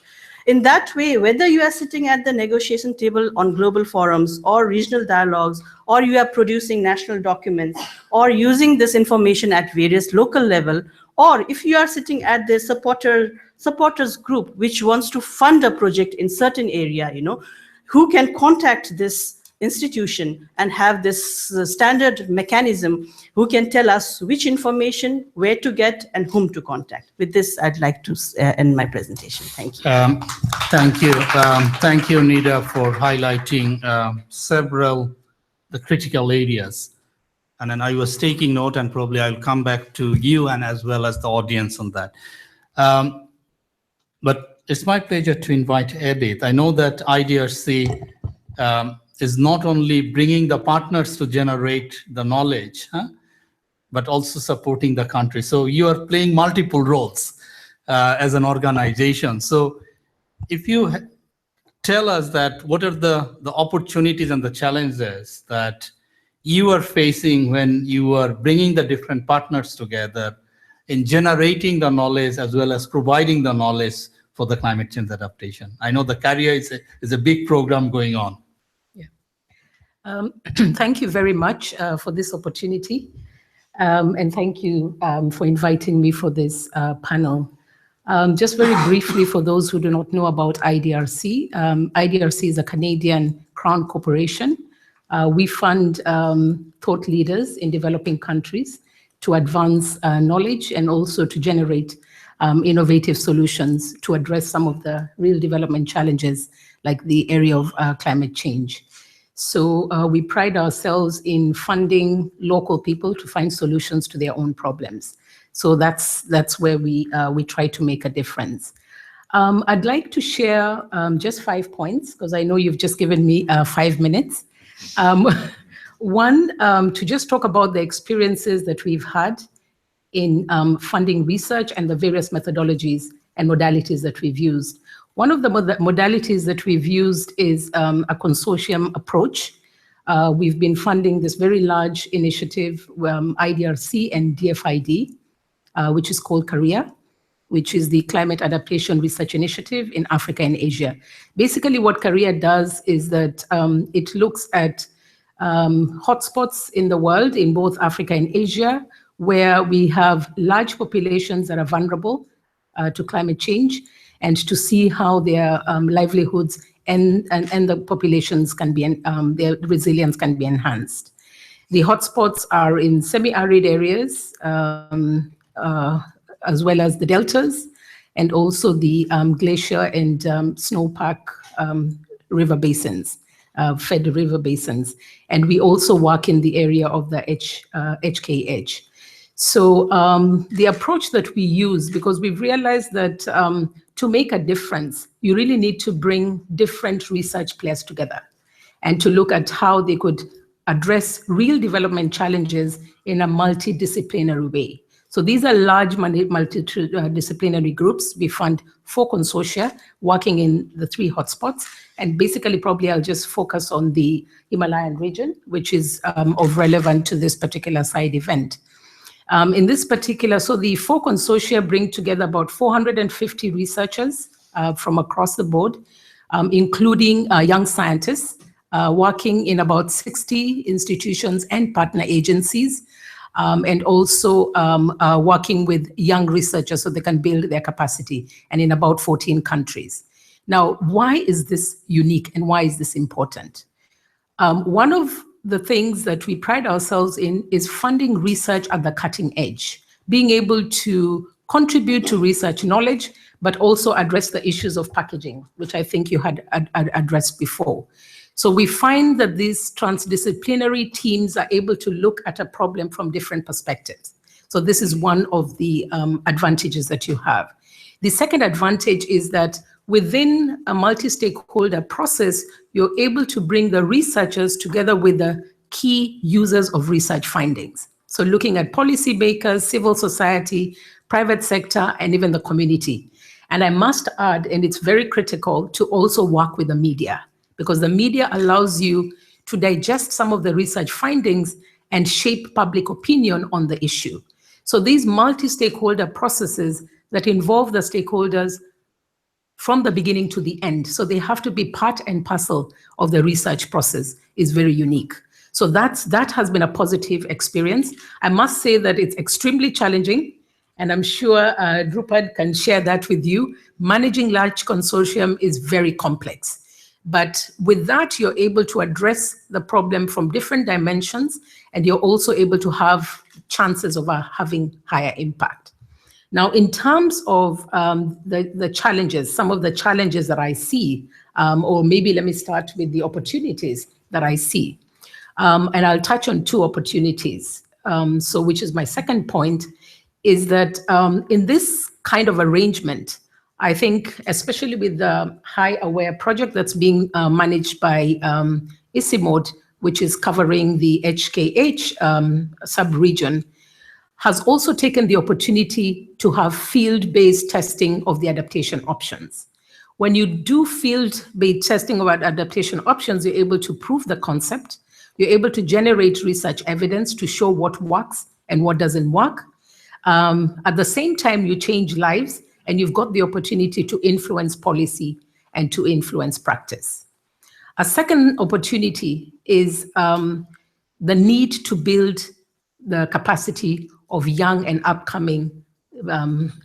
In that way, whether you are sitting at the negotiation table on global forums or regional dialogues, or you are producing national documents, or using this information at various local level, or if you are sitting at the supporters group which wants to fund a project in certain area, who can contact this institution and have this standard mechanism who can tell us which information, where to get, and whom to contact. With this, I'd like to end my presentation. Thank you. Thank you. Thank you, Nida, for highlighting the critical areas. And then I was taking note, and probably I'll come back to you and as well as the audience on that. But it's my pleasure to invite Edith. I know that IDRC is not only bringing the partners to generate the knowledge, but also supporting the country. So you are playing multiple roles as an organization. So if you tell us that what are the opportunities and the challenges that you are facing when you are bringing the different partners together in generating the knowledge as well as providing the knowledge for the climate change adaptation. I know the Carrier is a big program going on. Thank you very much for this opportunity. And thank you for inviting me for this panel. Just very briefly, for those who do not know about IDRC, IDRC is a Canadian Crown corporation. We fund thought leaders in developing countries to advance knowledge and also to generate innovative solutions to address some of the real development challenges, like the area of climate change. So we pride ourselves in funding local people to find solutions to their own problems. So that's where we try to make a difference. I'd like to share just 5 points, because I know you've just given me 5 minutes. One, to just talk about the experiences that we've had in funding research and the various methodologies and modalities that we've used. One of the modalities that we've used is a consortium approach. We've been funding this very large initiative, IDRC and DFID, which is called CARIA, which is the Climate Adaptation Research Initiative in Africa and Asia. Basically, what CARIA does is that it looks at hotspots in the world, in both Africa and Asia, where we have large populations that are vulnerable to climate change, and to see how their livelihoods and the populations can be, their resilience can be enhanced. The hotspots are in semi-arid areas, as well as the deltas, and also the glacier and snowpack river basins, fed river basins. And we also work in the area of the HKH. So the approach that we use, because we've realized that to make a difference, you really need to bring different research players together and to look at how they could address real development challenges in a multidisciplinary way. So these are large multidisciplinary groups. We fund 4 consortia working in the 3 hotspots. And basically, probably I'll just focus on the Himalayan region, which is of relevant to this particular side event. In this particular, so the 4 consortia bring together about 450 researchers from across the board, including young scientists working in about 60 institutions and partner agencies, and also working with young researchers so they can build their capacity, and in about 14 countries. Now, why is this unique and why is this important? One of the things that we pride ourselves in is funding research at the cutting edge, being able to contribute to research knowledge, but also address the issues of packaging, which I think you had addressed before. So we find that these transdisciplinary teams are able to look at a problem from different perspectives. So this is one of the advantages that you have. The second advantage is that within a multi-stakeholder process, you're able to bring the researchers together with the key users of research findings. So looking at policymakers, civil society, private sector, and even the community. And I must add, and it's very critical, to also work with the media, because the media allows you to digest some of the research findings and shape public opinion on the issue. So these multi-stakeholder processes that involve the stakeholders from the beginning to the end, so they have to be part and parcel of the research process, is very unique. So that has been a positive experience. I must say that it's extremely challenging, and I'm sure Drupad can share that with you. Managing large consortium is very complex. But with that, you're able to address the problem from different dimensions, and you're also able to have chances of having higher impact. Now, in terms of the challenges, some of the challenges that I see, or maybe let me start with the opportunities that I see. And I'll touch on 2 opportunities. So which is my second point, is that in this kind of arrangement, I think, especially with the High Aware project that's being managed by ICIMOD, which is covering the HKH sub-region, has also taken the opportunity to have field-based testing of the adaptation options. When you do field-based testing of adaptation options, you're able to prove the concept, you're able to generate research evidence to show what works and what doesn't work. At the same time, you change lives, and you've got the opportunity to influence policy and to influence practice. A second opportunity is the need to build the capacity of young and upcoming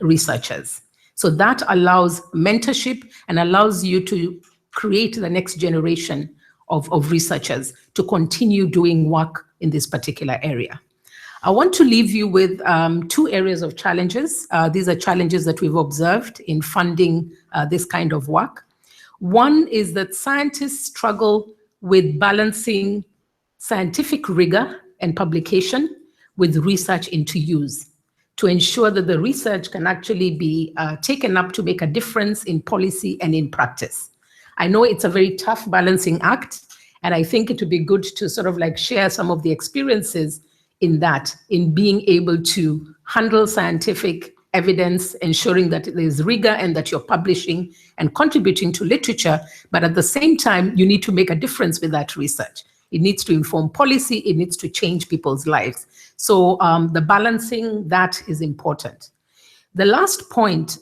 researchers. So that allows mentorship and allows you to create the next generation of researchers to continue doing work in this particular area. I want to leave you with 2 areas of challenges. These are challenges that we've observed in funding this kind of work. One is that scientists struggle with balancing scientific rigor and publication with research into use to ensure that the research can actually be taken up to make a difference in policy and in practice. I know it's a very tough balancing act, and I think it would be good to sort of like share some of the experiences in that, in being able to handle scientific evidence, ensuring that there's rigor and that you're publishing and contributing to literature, but at the same time, you need to make a difference with that research. It needs to inform policy, it needs to change people's lives. So the balancing, that is important. The last point,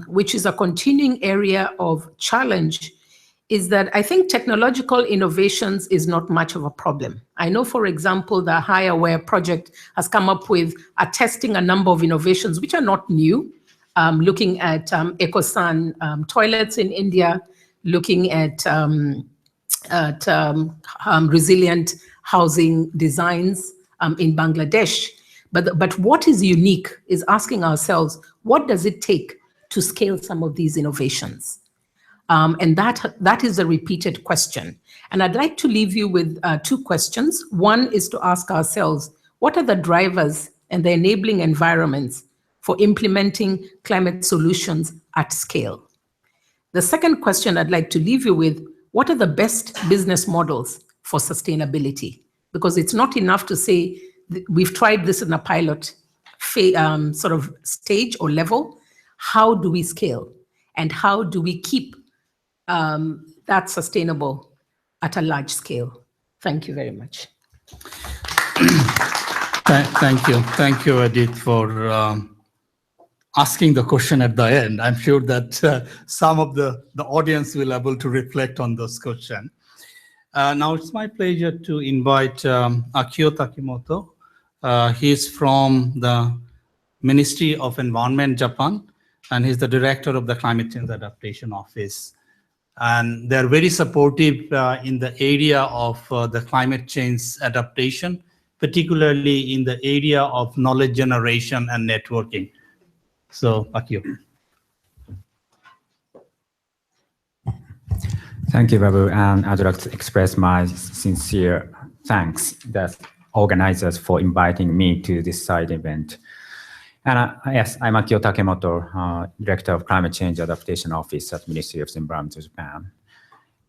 which is a continuing area of challenge, is that I think technological innovations is not much of a problem. I know, for example, the High Aware project has come up with testing a number of innovations which are not new, looking at EcoSan toilets in India, looking at resilient housing designs in Bangladesh. But what is unique is asking ourselves, what does it take to scale some of these innovations? And that is a repeated question. And I'd like to leave you with 2 questions. One is to ask ourselves, what are the drivers and the enabling environments for implementing climate solutions at scale? The second question I'd like to leave you with, what are the best business models for sustainability? Because it's not enough to say, we've tried this in a pilot sort of stage or level, how do we scale? And how do we keep that sustainable at a large scale? Thank you very much. Thank you. Thank you, Edith, for asking the question at the end. I'm sure that some of the audience will be able to reflect on those questions. Now it's my pleasure to invite Akio Takimoto. He's from the Ministry of Environment, Japan, and he's the director of the Climate Change Adaptation Office. And they're very supportive in the area of the climate change adaptation, particularly in the area of knowledge generation and networking. So, Akio. Thank you, Babu, and I'd like to express my sincere thanks to the organizers for inviting me to this side event. And yes, I'm Akio Takimoto, Director of Climate Change Adaptation Office at Ministry of Environment of Japan.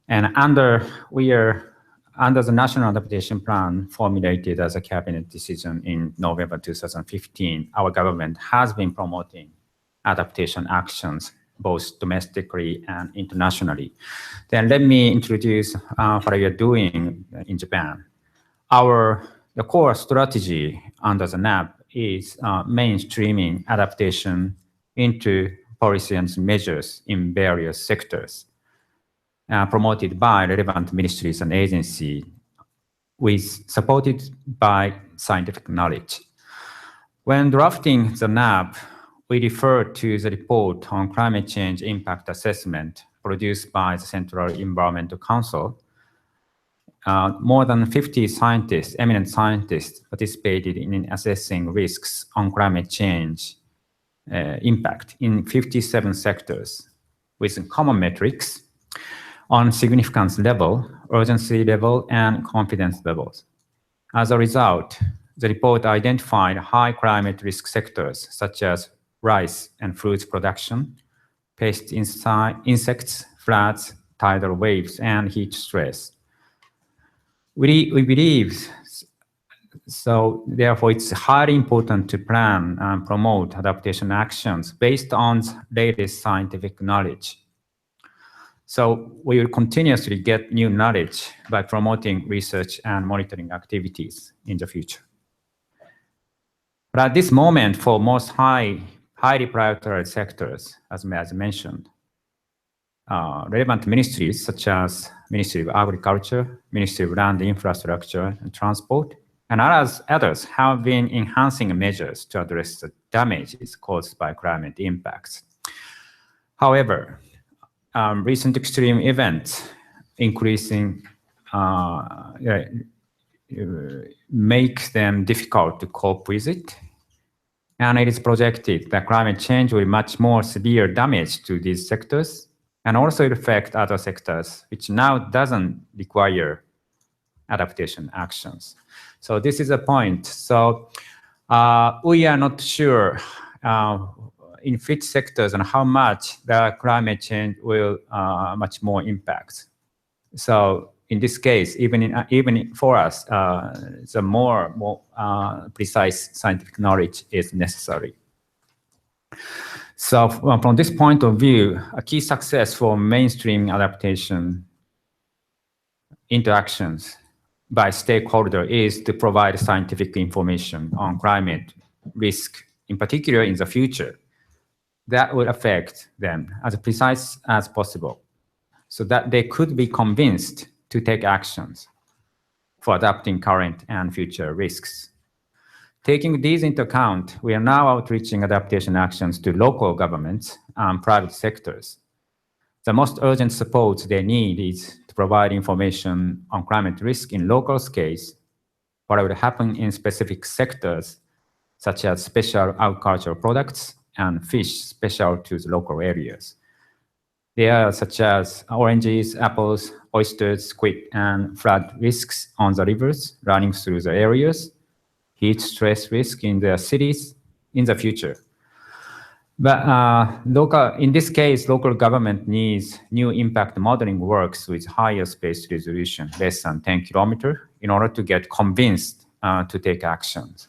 And we are under the National Adaptation Plan formulated as a cabinet decision in November 2015, our government has been promoting adaptation actions both domestically and internationally. Then let me introduce what we are doing in Japan. The core strategy under the NAP is mainstreaming adaptation into policy and measures in various sectors, promoted by relevant ministries and agencies, supported by scientific knowledge. When drafting the NAP, we refer to the report on climate change impact assessment produced by the Central Environmental Council. More than 50 scientists, eminent scientists, participated in assessing risks on climate change impact in 57 sectors with common metrics on significance level, urgency level, and confidence levels. As a result, the report identified high climate risk sectors such as rice and fruits production, pest insects, floods, tidal waves, and heat stress. We believe, so therefore it's highly important to plan and promote adaptation actions based on latest scientific knowledge. So we will continuously get new knowledge by promoting research and monitoring activities in the future. But at this moment, for most highly prioritized sectors, as mentioned, relevant ministries such as Ministry of Agriculture, Ministry of Land Infrastructure and Transport, and others have been enhancing measures to address the damages caused by climate impacts. However, recent extreme events make them difficult to cope with it. And it is projected that climate change will much more severe damage to these sectors and also affect other sectors, which now doesn't require adaptation actions. So this is a point. So we are not sure in which sectors and how much the climate change will much more impact. So in this case, even for us, the more precise scientific knowledge is necessary. So from this point of view, a key success for mainstream adaptation interactions by stakeholder is to provide scientific information on climate risk, in particular in the future, that will affect them as precise as possible, so that they could be convinced to take actions for adapting current and future risks. Taking these into account, we are now outreaching adaptation actions to local governments and private sectors. The most urgent support they need is to provide information on climate risk in local scales, what would happen in specific sectors, such as special agricultural products and fish special to the local areas. They are such as oranges, apples, oysters, squid, and flood risks on the rivers running through the areas, heat stress risk in the cities in the future. But in this case, local government needs new impact modeling works with higher space resolution, less than 10 kilometers, in order to get convinced to take actions.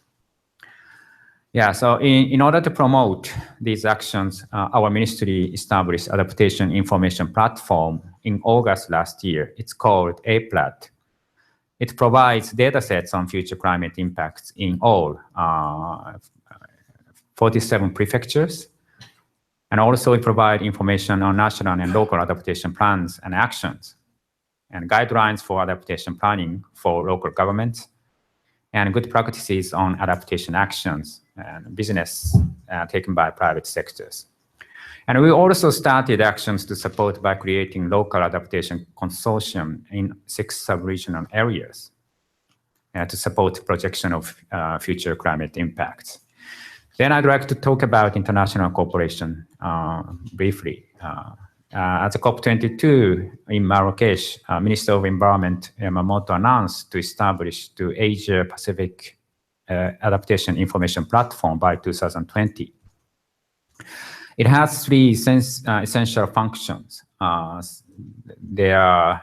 Yeah, so in order to promote these actions, our ministry established adaptation information platform in August last year. It's called APLAT. It provides data sets on future climate impacts in all 47 prefectures. And also we provide information on national and local adaptation plans and actions, and guidelines for adaptation planning for local governments, and good practices on adaptation actions and business taken by private sectors. And we also started actions to support by creating local adaptation consortium in 6 sub-regional areas to support projection of future climate impacts. Then I'd like to talk about international cooperation briefly. At the COP22 in Marrakesh, Minister of Environment Yamamoto announced to establish the Asia-Pacific Adaptation Information Platform by 2020. It has 3 essential functions. The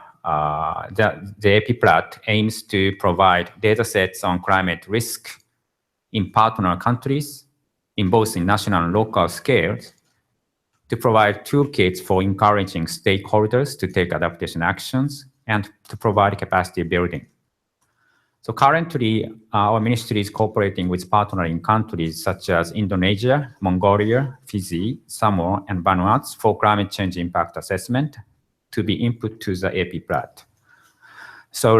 APPLAT aims to provide data sets on climate risk in partner countries, in both in national and local scales, to provide toolkits for encouraging stakeholders to take adaptation actions and to provide capacity building. So currently, our ministry is cooperating with partnering countries such as Indonesia, Mongolia, Fiji, Samoa, and Vanuatu for climate change impact assessment to be input to the APPLAT. So,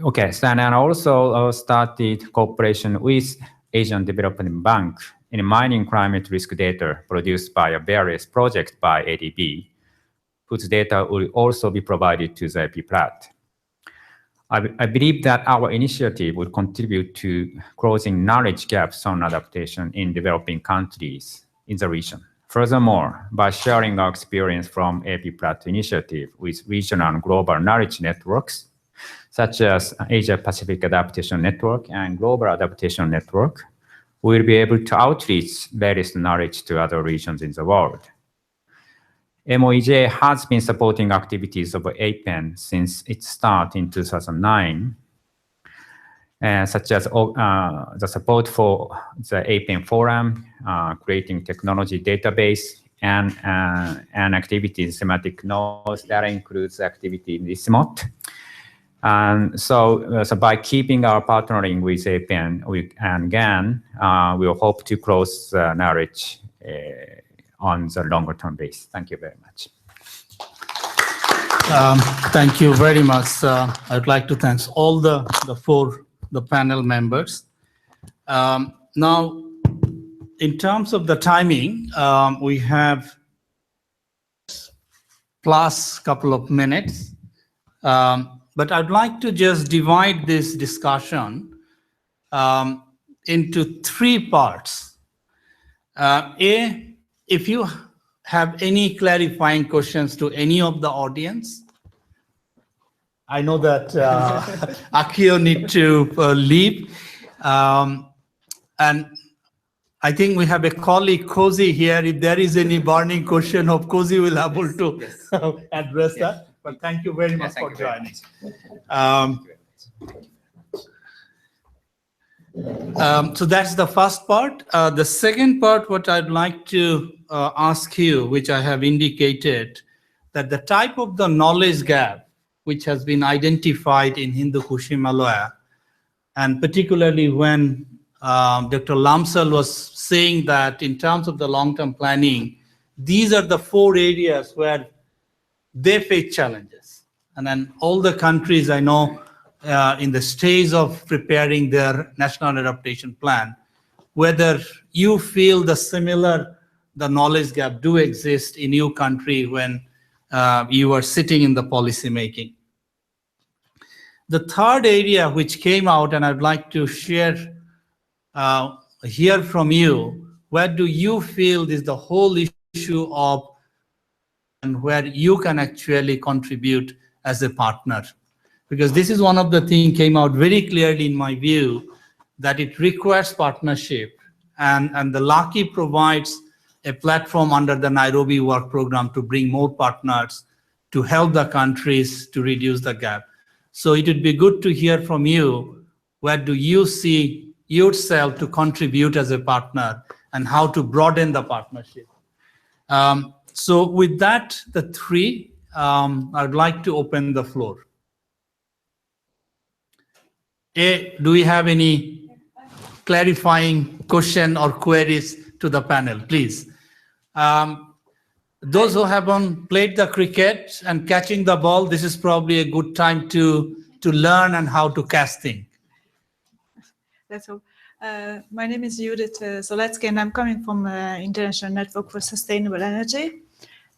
okay, so, and also started cooperation with Asian Development Bank in mining climate risk data produced by a various projects by ADB, whose data will also be provided to the APPLAT. I believe that our initiative will contribute to closing knowledge gaps on adaptation in developing countries in the region. Furthermore, by sharing our experience from APPLAT initiative with regional and global knowledge networks, such as Asia-Pacific Adaptation Network and Global Adaptation Network, we will be able to outreach latest knowledge to other regions in the world. MOEJ has been supporting activities of APEN since its start in 2009, such as the support for the APEN Forum, creating technology database, and activities thematic nodes that includes activity in ICIMOD. And so by keeping our partnering with APEN and GAN, we will hope to close knowledge on the longer term base. Thank you very much. Thank you very much. I would like to thank all the panel members. Now, in terms of the timing, we have plus couple of minutes, but I'd like to just divide this discussion into 3 parts. If you have any clarifying questions to any of the audience, I know that Akio need to leave. And I think we have a colleague, Cozy, here. If there is any burning question, hope Cozy will be able to address that. But thank you very much for joining. So that's the first part. The second part, what I'd like to ask you, which I have indicated, that the type of the knowledge gap which has been identified in Hindu-Kush Himalaya, and particularly when Dr. Lamsal was saying that in terms of the long-term planning, these are the 4 areas where they face challenges. And then all the countries I know in the stage of preparing their national adaptation plan, whether you feel the knowledge gap do exist in your country when you are sitting in the policy making. The third area which came out, and I'd like to hear from you, where do you feel is the whole issue of, and where you can actually contribute as a partner? Because this is one of the things came out very clearly in my view, that it requires partnership, and the LAKI provides a platform under the Nairobi work program to bring more partners to help the countries to reduce the gap. So it would be good to hear from you, where do you see yourself to contribute as a partner and how to broaden the partnership. So with that, the three, I'd like to open the floor. Do we have any clarifying question or queries to the panel, please? Those who haven't played the cricket and catching the ball, this is probably a good time to learn and how to catch things. That's all. My name is Judith Soletsky, and I'm coming from International Network for Sustainable Energy.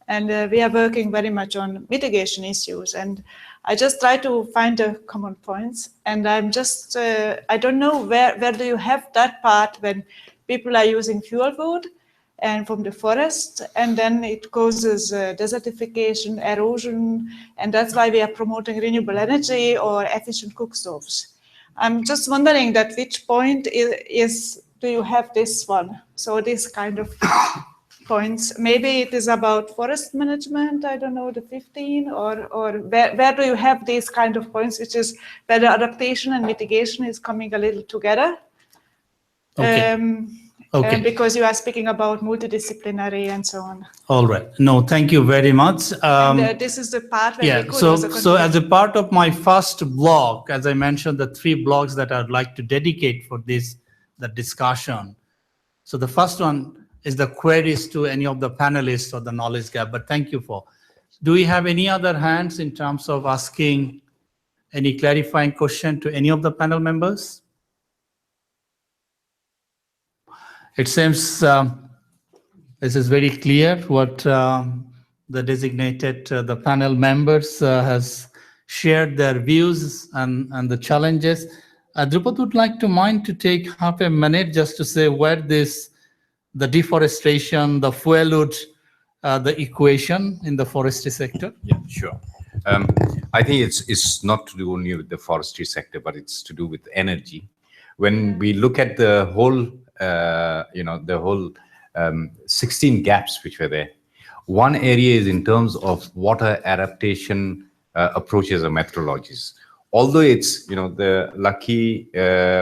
And we are working very much on mitigation issues. And I just try to find the common points. And I'm just, I don't know where do you have that part when people are using fuel wood and from the forest, and then it causes desertification, erosion, and that's why we are promoting renewable energy or efficient cook stoves. I'm just wondering that which point do you have this one? So this kind of points, maybe it is about forest management, I don't know, the 15, or where do you have these kind of points, which is where the adaptation and mitigation is coming a little together? Okay. Okay. Because you are speaking about multidisciplinary and so on. All right. No, thank you very much. And this is the part where we could also so as a part of my first blog, as I mentioned, the 3 blogs that I'd like to dedicate for the discussion. So the first one is the queries to any of the panelists or the knowledge gap, but thank you for. Do we have any other hands in terms of asking any clarifying question to any of the panel members? It seems this is very clear what the designated the panel members has shared their views and the challenges. Drupad would like to mind to take half a minute just to say where the deforestation, the fuel wood, the equation in the forestry sector. Yeah, sure. I think it's not to do only with the forestry sector, but it's to do with energy. When we look at the whole 16 gaps which were there. One area is in terms of water adaptation approaches or methodologies. Although it's, the LAKI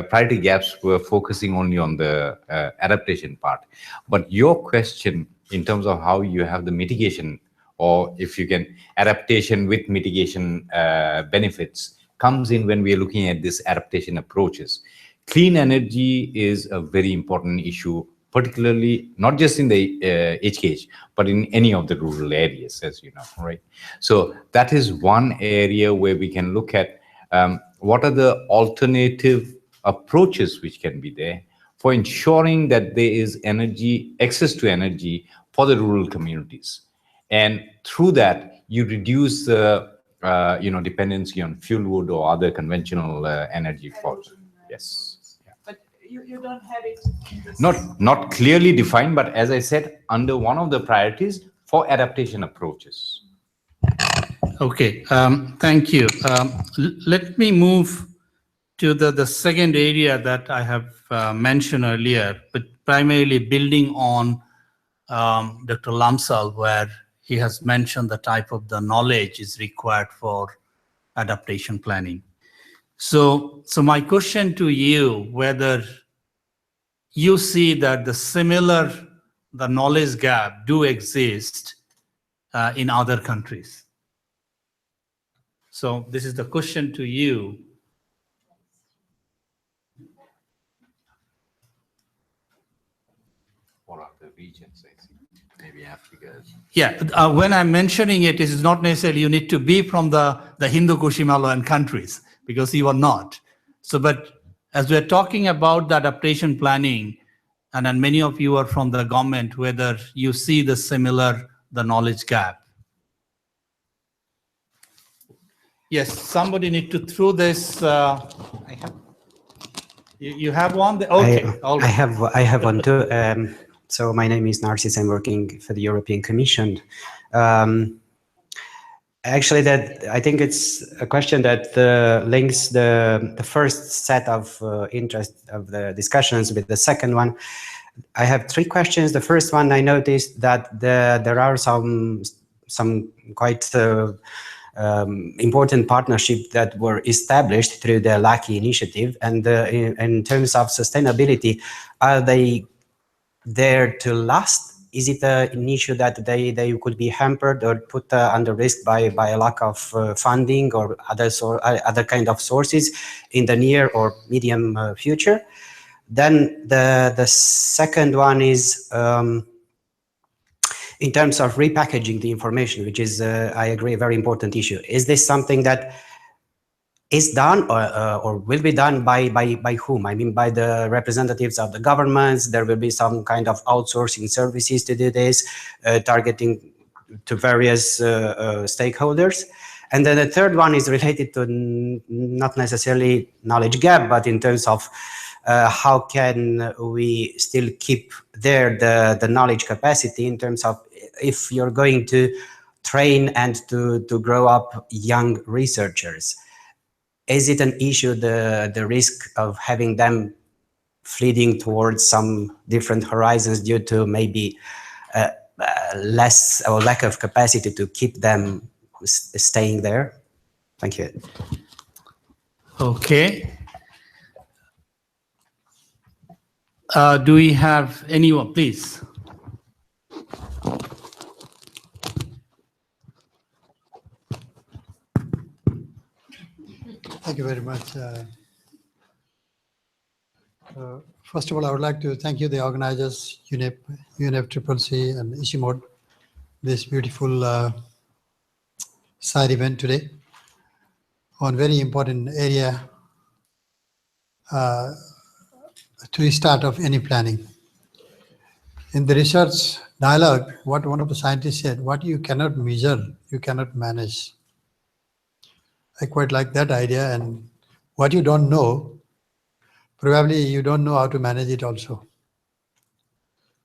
priority gaps were focusing only on the adaptation part. But your question in terms of how you have the mitigation, or if you can adaptation with mitigation benefits, comes in when we are looking at this adaptation approaches. Clean energy is a very important issue, particularly not just in the HKH, but in any of the rural areas, as you know, right? So that is one area where we can look at what are the alternative approaches which can be there for ensuring that there is access to energy for the rural communities. And through that, you reduce the dependency on fuel wood or other conventional energy forms. Yes. But you don't have it in this. Not clearly defined, but as I said, under one of the priorities for adaptation approaches. Okay, thank you. Let me move to the second area that I have mentioned earlier, but primarily building on Dr. Lamsal, where he has mentioned the type of the knowledge is required for adaptation planning. So my question to you, whether you see that the knowledge gap do exist in other countries. So this is the question to you. What are the regions, I think? Maybe Africa. Yeah, when I'm mentioning it is not necessarily you need to be from the Hindu Kush Himalayan countries, because you are not. So, but as we're talking about the adaptation planning, and then many of you are from the government, whether you see the knowledge gap. Yes, somebody need to throw this. You have one? Okay. All right. I have one too. So my name is Narcis. I'm working for the European Commission. Actually, I think it's a question that links the first set of interest of the discussions with the second one. I have 3 questions. The first one, I noticed that there are some quite important partnerships that were established through the LAKI initiative? And in terms of sustainability, are they there to last? Is it an issue that they could be hampered or put under risk by a lack of funding or other kind of sources in the near or medium future? Then the second one is in terms of repackaging the information, which is, I agree, a very important issue. Is this something that is done or will be done by whom? I mean, by the representatives of the governments. There will be some kind of outsourcing services to do this, targeting to various stakeholders. And then the third one is related to not necessarily knowledge gap, but in terms of how can we still keep there the knowledge capacity in terms of if you're going to train and to grow up young researchers. Is it an issue, the risk of having them fleeing towards some different horizons due to maybe less or lack of capacity to keep them staying there? Thank you. Okay. Do we have anyone, please? Thank you very much. First of all, I would like to thank you, the organizers, UNEP, UNFCCC, and ICIMOD, this beautiful side event today on very important area to start of any planning. In the research dialogue, what one of the scientists said, what you cannot measure, you cannot manage. I quite like that idea, and what you don't know, probably you don't know how to manage it also.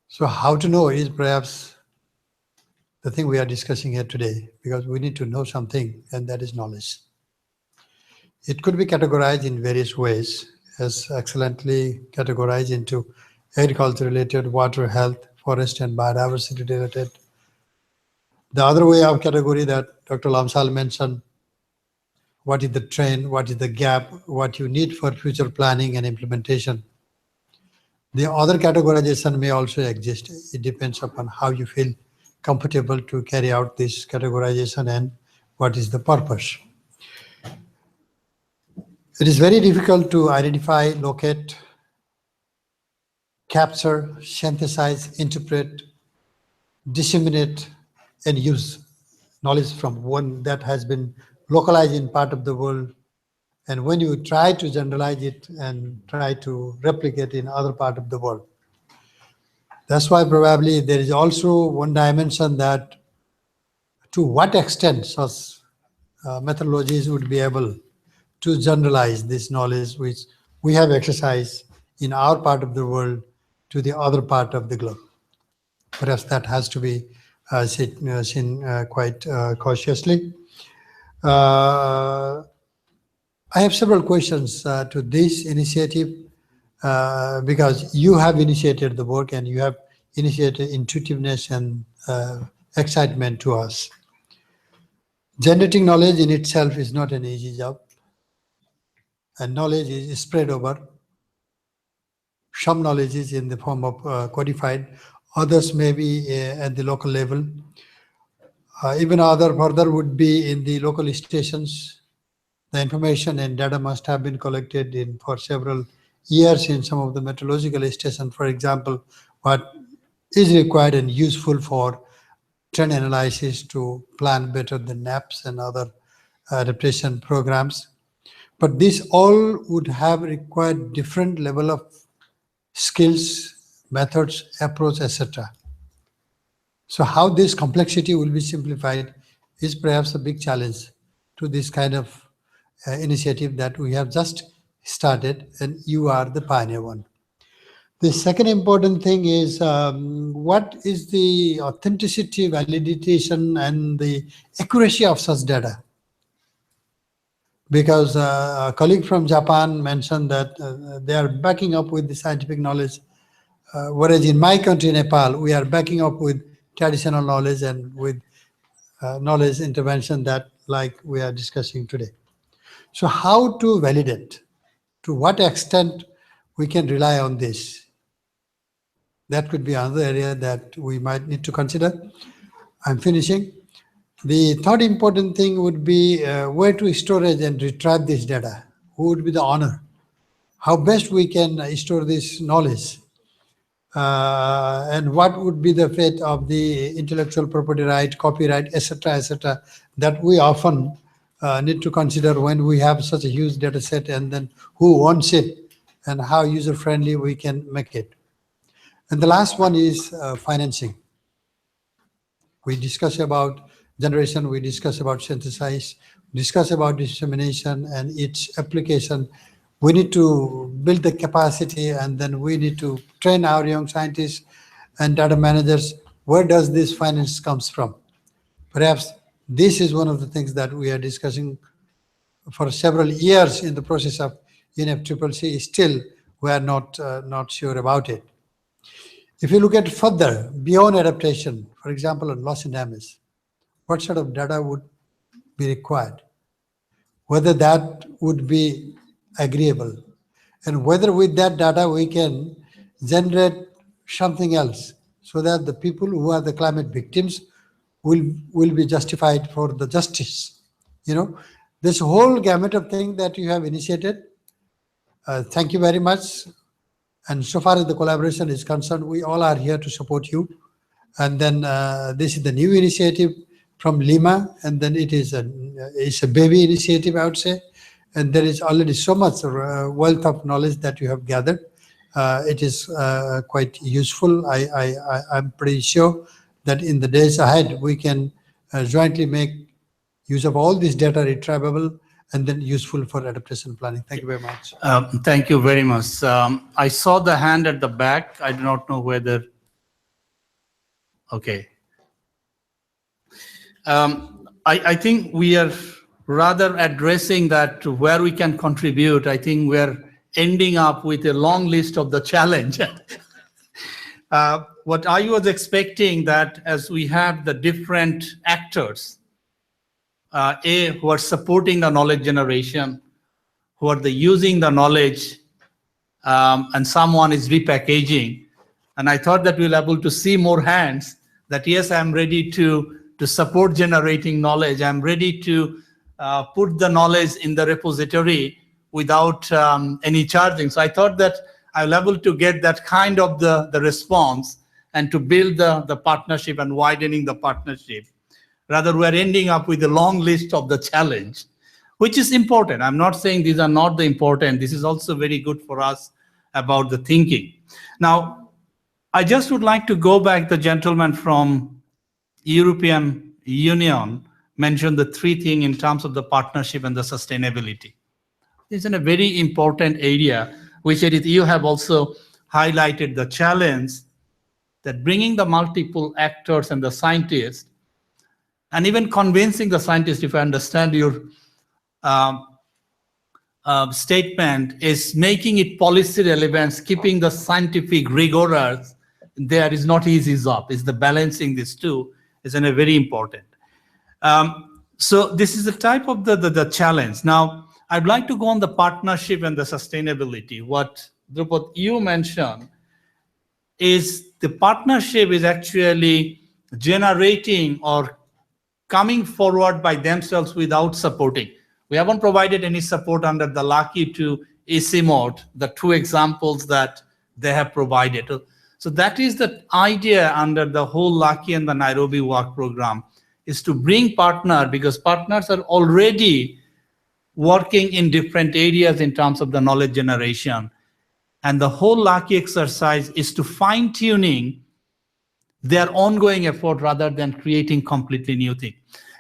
So how to know is perhaps the thing we are discussing here today, because we need to know something, and that is knowledge. It could be categorized in various ways, as excellently categorized into agriculture related, water, health, forest and biodiversity related. The other way of category that Dr. Lamsal mentioned, what is the trend, what is the gap, what you need for future planning and implementation. The other categorization may also exist. It depends upon how you feel comfortable to carry out this categorization and what is the purpose. It is very difficult to identify, locate, capture, synthesize, interpret, disseminate, and use knowledge from one that has been localized in part of the world. And when you try to generalize it and try to replicate in other part of the world. That's why probably there is also one dimension that to what extent such methodologies would be able to generalize this knowledge which we have exercised in our part of the world to the other part of the globe. Perhaps that has to be seen quite cautiously. I have several questions to this initiative because you have initiated the work and you have initiated intuitiveness and excitement to us. Generating knowledge in itself is not an easy job, and knowledge is spread over. Some knowledge is in the form of codified, others may be at the local level. Even further would be in the local stations. The information and data must have been collected for several years in some of the meteorological stations. For example, what is required and useful for trend analysis to plan better than NAPs and other adaptation programs. But this all would have required different level of skills, methods, approach, etc. So how this complexity will be simplified is perhaps a big challenge to this kind of initiative that we have just started, and you are the pioneer one. The second important thing is what is the authenticity, validation, and the accuracy of such data? Because a colleague from Japan mentioned that they are backing up with the scientific knowledge, whereas in my country, Nepal, we are backing up with traditional knowledge and with knowledge intervention that like we are discussing today. So how to validate? To what extent we can rely on this? That could be another area that we might need to consider. I'm finishing. The third important thing would be where to storage and retrieve this data. Who would be the owner? How best we can store this knowledge? And what would be the fate of the intellectual property right, copyright, etc., that we often need to consider when we have such a huge data set, and then who owns it and how user-friendly we can make it. And the last one is financing. We discuss about generation, we discuss about synthesis, discuss about dissemination and its application. We need to build the capacity, and then we need to train our young scientists and data managers. Where does this finance comes from? Perhaps this is one of the things that we are discussing for several years in the process of UNFCCC. Still, we are not sure about it. If you look at further, beyond adaptation, for example, on loss and damage, what sort of data would be required? Whether that would be agreeable, and whether with that data we can generate something else so that the people who are the climate victims will be justified for the justice. You know, this whole gamut of thing that you have initiated, thank you very much. And so far as the collaboration is concerned, we all are here to support you. And then this is the new initiative from Lima, and then it's a baby initiative, I would say. And there is already so much wealth of knowledge that you have gathered. It is quite useful. I'm pretty sure that in the days ahead, we can jointly make use of all this data retrievable and then useful for adaptation planning. Thank you very much. Thank you very much. I saw the hand at the back. I do not know whether, okay. I think we are rather addressing that to where we can contribute. I think we're ending up with a long list of the challenge. What I was expecting that as we have the different actors, who are supporting the knowledge generation, who are using the knowledge, and someone is repackaging. And I thought that we'll be able to see more hands that yes, I'm ready to support generating knowledge. I'm ready to put the knowledge in the repository without any charging. So I thought that I'll be able to get that kind of the response and to build the partnership and widening the partnership. Rather, we're ending up with a long list of the challenge, which is important. I'm not saying these are not the important. This is also very good for us about the thinking. Now, I just would like to go back, the gentleman from European Union mentioned the three things in terms of the partnership and the sustainability. This is a very important area, which you have also highlighted the challenge that bringing the multiple actors and the scientists, and even convincing the scientists, if I understand your statement, is making it policy relevant, keeping the scientific rigorous. There is not easy job. It's the balancing these two is very important. So this is the type of the challenge. Now, I'd like to go on the partnership and the sustainability. What Drupad, you mentioned is the partnership is actually generating or coming forward by themselves without supporting. We haven't provided any support under the LAKI to ICIMOD, the two examples that they have provided. So that is the idea under the whole LAKI and the Nairobi work program, is to bring partner, because partners are already working in different areas in terms of the knowledge generation. And the whole LAKI exercise is to fine-tuning their ongoing effort rather than creating completely new thing.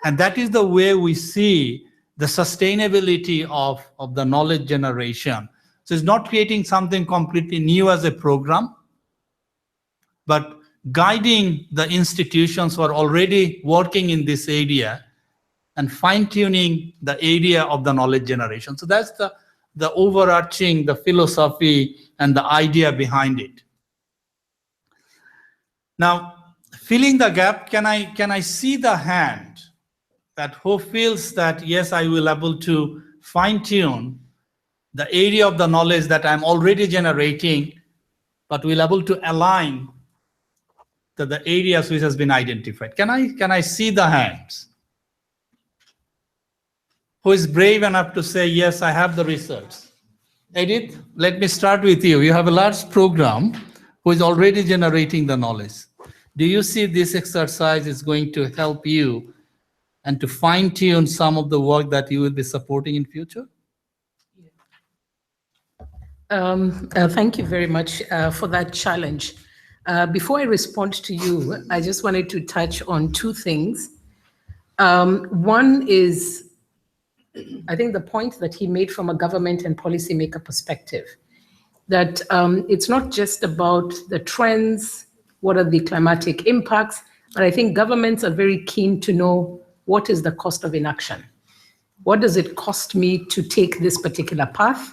And that is the way we see the sustainability of the knowledge generation. So it's not creating something completely new as a program, but guiding the institutions who are already working in this area and fine-tuning the area of the knowledge generation. So that's the overarching, the philosophy and the idea behind it. Now, filling the gap, can I see the hand that who feels that, yes, I will able to fine tune the area of the knowledge that I'm already generating, but will able to align to the areas which has been identified. Can I see the hands? Who is brave enough to say, yes, I have the research? Edith, let me start with you. You have a large program who is already generating the knowledge. Do you see this exercise is going to help you and to fine tune some of the work that you will be supporting in future? Thank you very much for that challenge. Before I respond to you, I just wanted to touch on two things. One is, I think the point that he made from a government and policymaker perspective, that it's not just about the trends, what are the climatic impacts, but I think governments are very keen to know what is the cost of inaction. What does it cost me to take this particular path?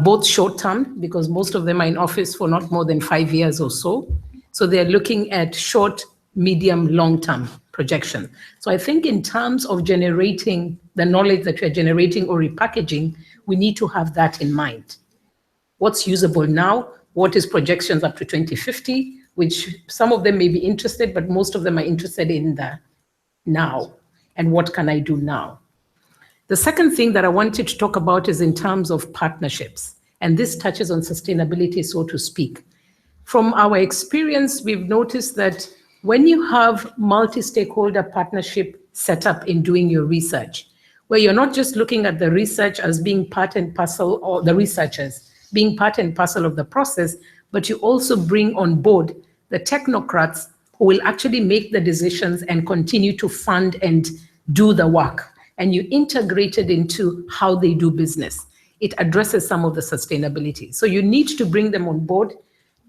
Both short-term, because most of them are in office for not more than 5 years or so. So they're looking at short, medium, long-term projection. So I think in terms of generating the knowledge that we're generating or repackaging, we need to have that in mind. What's usable now? What is projections up to 2050? Which some of them may be interested, but most of them are interested in the now. And what can I do now? The second thing that I wanted to talk about is in terms of partnerships. And this touches on sustainability, so to speak. From our experience, we've noticed that when you have multi-stakeholder partnership set up in doing your research, where you're not just looking at the research as being part and parcel, or the researchers being part and parcel of the process, but you also bring on board the technocrats who will actually make the decisions and continue to fund and do the work. And you integrate it into how they do business. It addresses some of the sustainability. So you need to bring them on board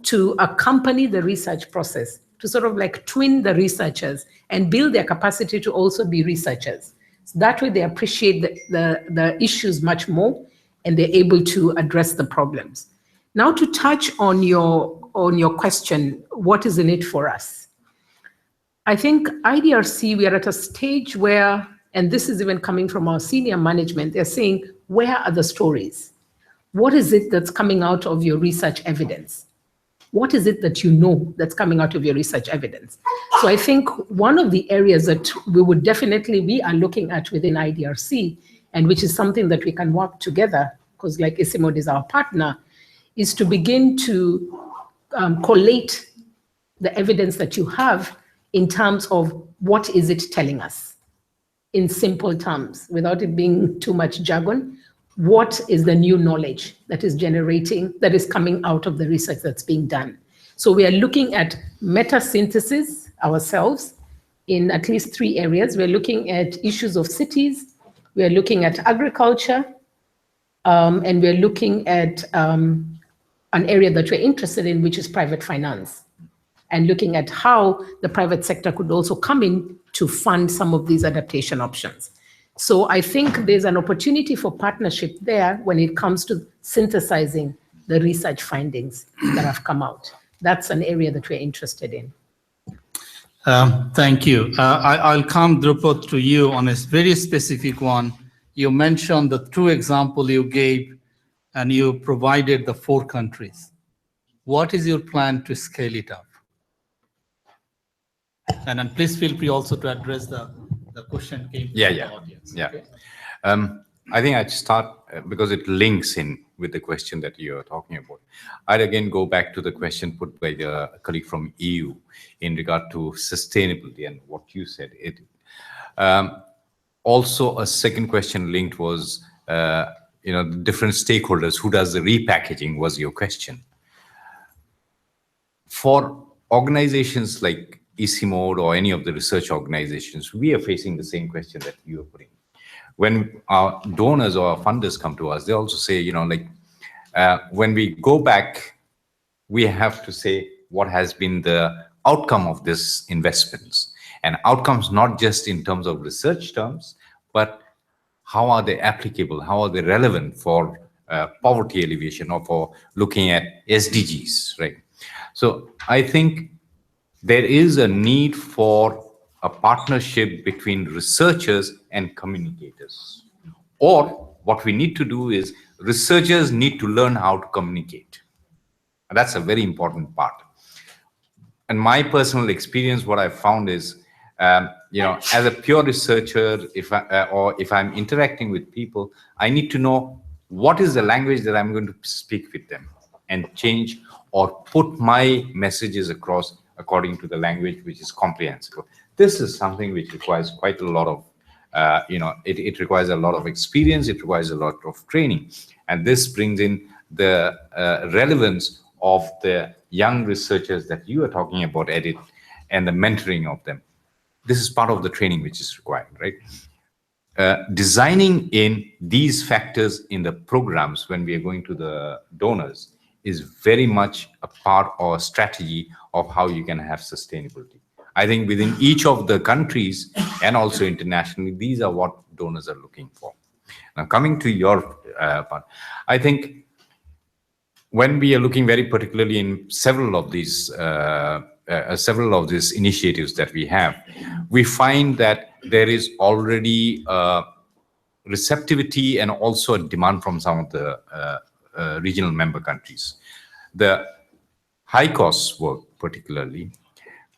to accompany the research process, to sort of like twin the researchers and build their capacity to also be researchers. So that way they appreciate the issues much more and they're able to address the problems. Now to touch on your question, what is in it for us? I think IDRC, we are at a stage where, and this is even coming from our senior management, they're saying, where are the stories? What is it that's coming out of your research evidence? What is it that you know that's coming out of your research evidence? So I think one of the areas that we are looking at within IDRC, and which is something that we can work together, because like ICIMOD is our partner, is to begin to collate the evidence that you have in terms of what is it telling us? In simple terms, without it being too much jargon, what is the new knowledge that is generating, that is coming out of the research that's being done? So we are looking at meta-synthesis ourselves in at least 3 areas. We're looking at issues of cities, we're looking at agriculture, and we're looking at an area that we're interested in, which is private finance, and looking at how the private sector could also come in to fund some of these adaptation options. So I think there's an opportunity for partnership there when it comes to synthesizing the research findings that have come out. That's an area that we're interested in. Thank you. I'll come, Drupad, to you on a very specific one. You mentioned the 2 examples you gave, and you provided the 4 countries. What is your plan to scale it up? And then please feel free also to address the question came from the audience. Yeah. Okay? I think I'd start because it links in with the question that you're talking about. I'd again go back to the question put by the colleague from EU in regard to sustainability and what you said. Also, a second question linked was, the different stakeholders, who does the repackaging was your question. For organizations like ICIMOD or any of the research organizations, we are facing the same question that you are putting. When our donors or our funders come to us, they also say, when we go back, we have to say what has been the outcome of this investments. And outcomes not just in terms of research terms, but how are they applicable? How are they relevant for poverty alleviation or for looking at SDGs, right? So I think there is a need for a partnership between researchers and communicators. Or what we need to do is researchers need to learn how to communicate. And that's a very important part. And my personal experience, what I found is, as a pure researcher, if I'm interacting with people, I need to know what is the language that I'm going to speak with them and change or put my messages across according to the language which is comprehensible. This is something which requires quite a lot of, it requires a lot of experience, it requires a lot of training. And this brings in the relevance of the young researchers that you are talking about, Edith, and the mentoring of them. This is part of the training which is required, right? Designing in these factors in the programs when we are going to the donors is very much a part or a strategy of how you can have sustainability. I think within each of the countries and also internationally, these are what donors are looking for. Now, coming to your part, I think when we are looking very particularly in several of these initiatives that we have, we find that there is already receptivity and also a demand from some of the regional member countries. The high cost work particularly,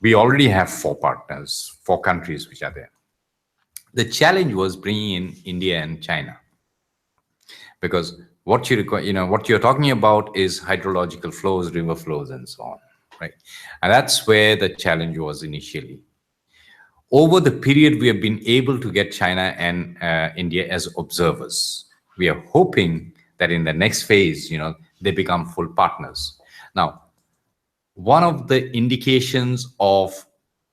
we already have 4 partners, 4 countries which are there. The challenge was bringing in India and China, because what you require, what you're talking about is hydrological flows, river flows, and so on, right? And that's where the challenge was initially. Over the period, we have been able to get China and India as observers. We are hoping that in the next phase, they become full partners. Now, one of the indications of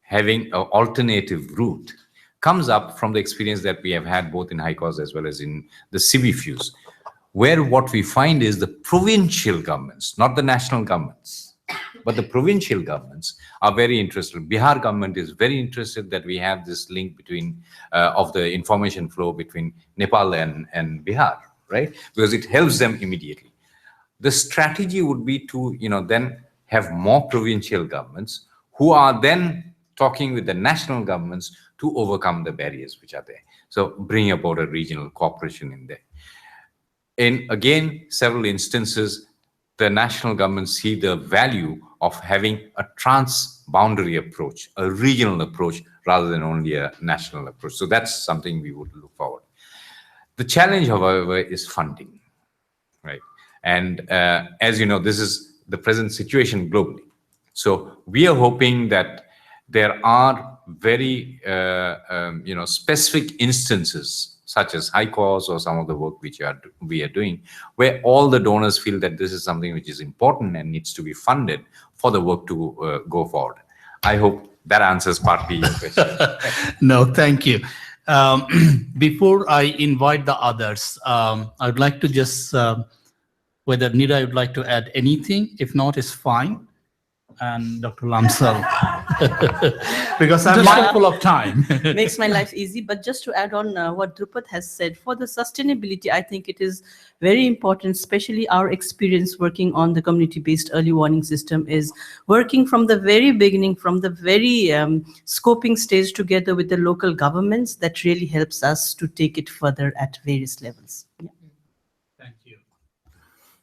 having an alternative route comes up from the experience that we have had both in HYCOS as well as in the CBFUs, where what we find is the provincial governments, not the national governments, but the provincial governments are very interested. Bihar government is very interested that we have this link between of the information flow between Nepal and Bihar, right? Because it helps them immediately. The strategy would be to, then have more provincial governments who are then talking with the national governments to overcome the barriers which are there. So bring about a regional cooperation in there. In, again, several instances, the national governments see the value of having a trans-boundary approach, a regional approach, rather than only a national approach. So that's something we would look forward. The challenge, however, is funding, right? And as you know, this is the present situation globally. So we are hoping that there are very, specific instances such as HYCOS or some of the work which we are doing, where all the donors feel that this is something which is important and needs to be funded for the work to go forward. I hope that answers partly your question. No, thank you. Before I invite the others, I would like to just, whether Nira would like to add anything. If not, it's fine. And Dr. Lamsal, because I'm mindful of time. Makes my life easy. But just to add on what Drupad has said, for the sustainability, I think it is very important, especially our experience working on the community-based early warning system is working from the very beginning, from the very scoping stage together with the local governments. That really helps us to take it further at various levels. Yeah. Thank you.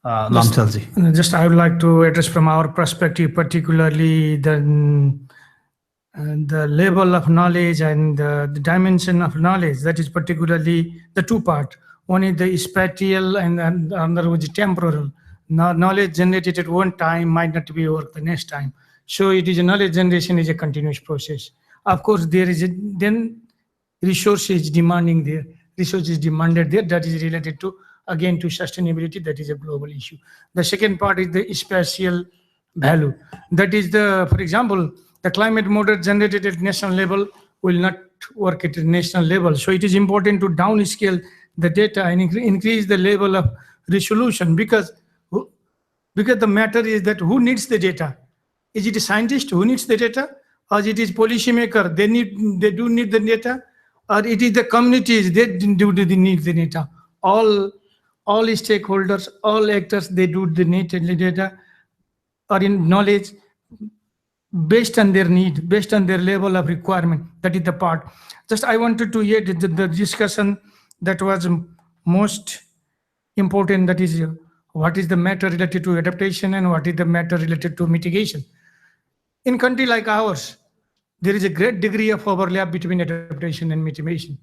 Lamsalji. Just I would like to address from our perspective, particularly the level of knowledge and the dimension of knowledge. That is particularly the 2 parts. One is the spatial and another was temporal. Knowledge generated at one time might not be work the next time. So it is a knowledge generation is a continuous process. Of course, there is then resources demanding there. Resources demanded there. That is related to, again, to sustainability. That is a global issue. The second part is the spatial value. That is for example, the climate model generated at national level will not work at a national level. So it is important to downscale the data and increase the level of resolution, because the matter is that who needs the data? Is it a scientist who needs the data, or it is policymaker? They do need the data, or it is the communities they need the data. All stakeholders, all actors, they do the need the data or in knowledge. based on their need, based on their level of requirement. That is the part. Just I wanted to hear the discussion that was most important, that is what is the matter related to adaptation and what is the matter related to mitigation. In country like ours, there is a great degree of overlap between adaptation and mitigation.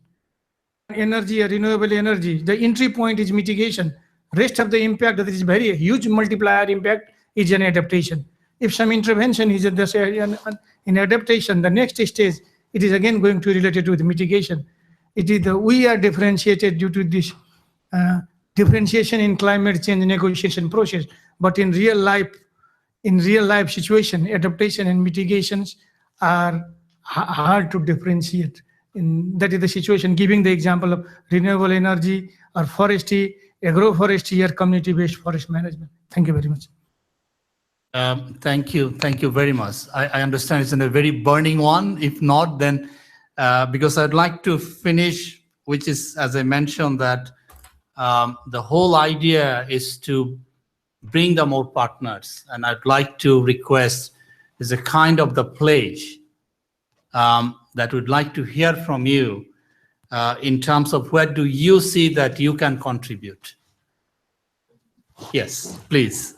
Energy, renewable energy, the entry point is mitigation. Rest of the impact, that is very huge multiplier impact, is an adaptation. If some intervention is in adaptation, the next stage, it is again going to be related to the mitigation. It is we are differentiated due to this differentiation in climate change negotiation process. But in real life situation, adaptation and mitigations are hard to differentiate. That is the situation, giving the example of renewable energy or forestry, agroforestry, or community-based forest management. Thank you very much. Thank you very much. I understand it's a very burning one. If not, then because I'd like to finish, which is, as I mentioned, that the whole idea is to bring the more partners, and I'd like to request is a kind of the pledge that we'd like to hear from you in terms of where do you see that you can contribute. Yes, please.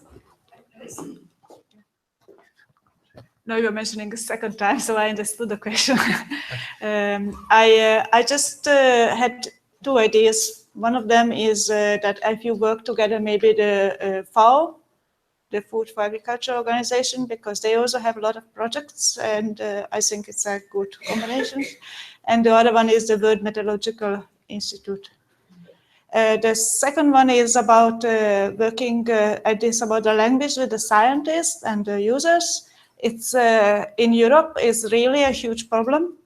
Now you're mentioning a second time, so I understood the question. I just had two ideas. One of them is that if you work together, maybe the FAO, the Food for Agriculture Organization, because they also have a lot of projects, and I think it's a good combination. And the other one is the World Meteorological Institute. The second one is about working ideas about the language with the scientists and the users. It's in Europe is really a huge problem.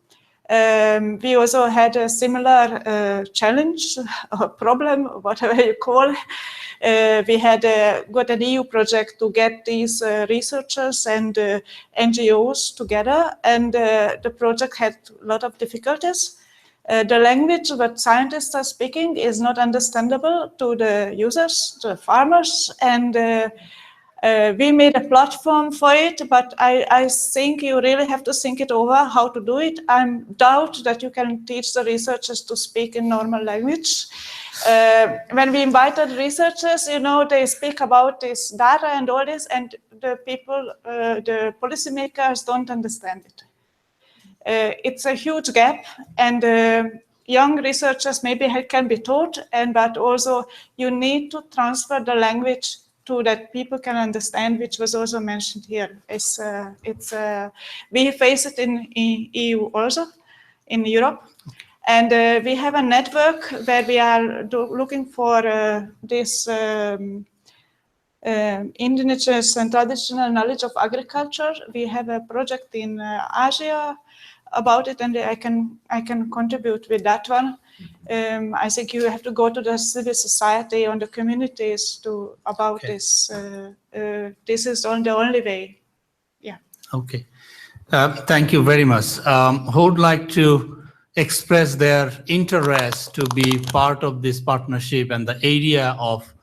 We also had a similar challenge or problem, whatever you call. We had got an EU project to get these researchers and NGOs together, and the project had a lot of difficulties. The language that scientists are speaking is not understandable to the users, to the farmers, and we made a platform for it, but I think you really have to think it over how to do it. I doubt that you can teach the researchers to speak in normal language. When we invited researchers, they speak about this data and all this, and the people, the policymakers don't understand it. It's a huge gap, and young researchers maybe can be taught, but also you need to transfer the language to that people can understand, which was also mentioned here. We face it in EU also, in Europe. And we have a network where we are looking for this indigenous and traditional knowledge of agriculture. We have a project in Asia about it, and I can contribute with that one. I think you have to go to the civil society on the communities about this. This is the only way. Yeah. Okay. Thank you very much. Who would like to express their interest to be part of this partnership and the area of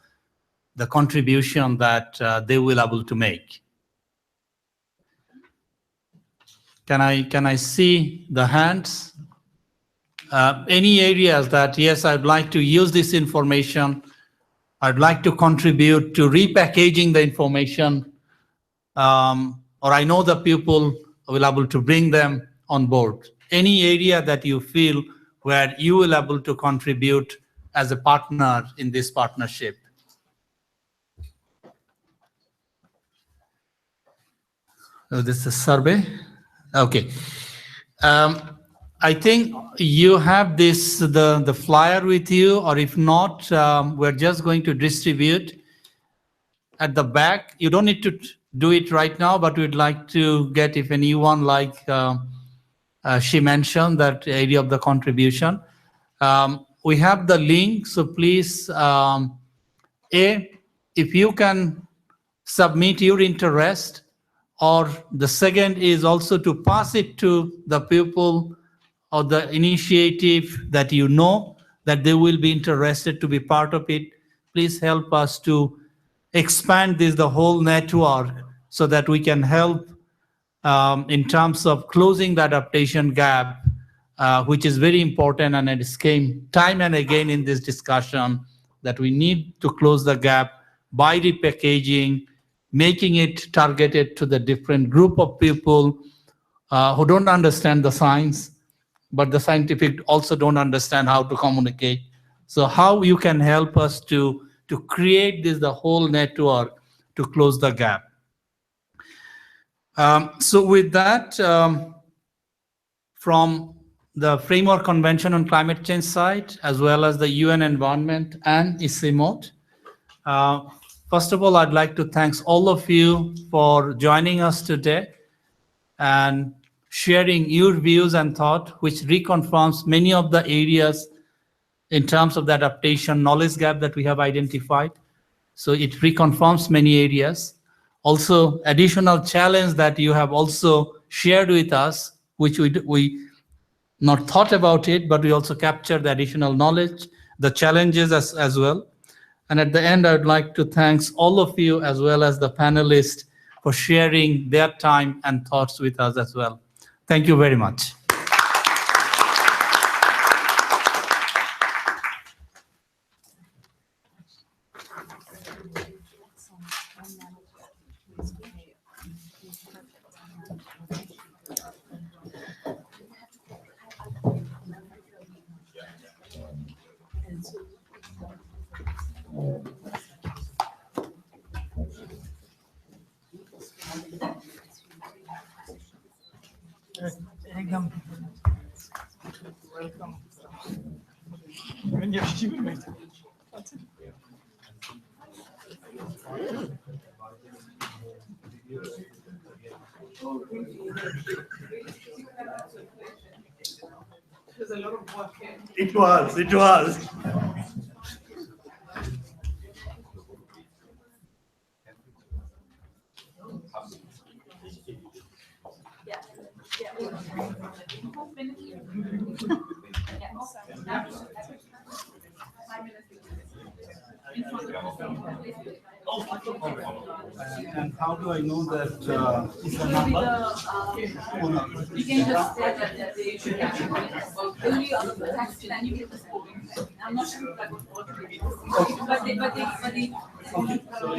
the contribution that they will able to make? Can I see the hands? Any areas that, yes, I'd like to use this information, I'd like to contribute to repackaging the information, or I know the people will be able to bring them on board. Any area that you feel where you will be able to contribute as a partner in this partnership. Oh, this is a survey. Okay. I think you have the flyer with you, or if not, we're just going to distribute at the back. You don't need to do it right now, but we'd like to get, if anyone, like she mentioned, that area of the contribution. We have the link, so please, if you can submit your interest, or the second is also to pass it to the people or the initiative that you know that they will be interested to be part of it. Please help us to expand the whole network so that we can help in terms of closing the adaptation gap, which is very important, and it came time and again in this discussion that we need to close the gap by repackaging, making it targeted to the different group of people who don't understand the science, but the scientific also don't understand how to communicate. So how you can help us to create the whole network to close the gap. So with that, from the Framework Convention on Climate Change side, as well as the UN Environment and ICIMOD, first of all, I'd like to thank all of you for joining us today and sharing your views and thought, which reconfirms many of the areas in terms of the adaptation knowledge gap that we have identified. So it reconfirms many areas. Also, additional challenge that you have also shared with us, which we not thought about it, but we also capture the additional knowledge, the challenges as well. And at the end, I would like to thank all of you as well as the panelists for sharing their time and thoughts with us as well. Thank you very much. Welcome. It was. And how do I know that is the number? You can just say that they should only on the tax, then you get the score. I'm not sure if that would work. But they, you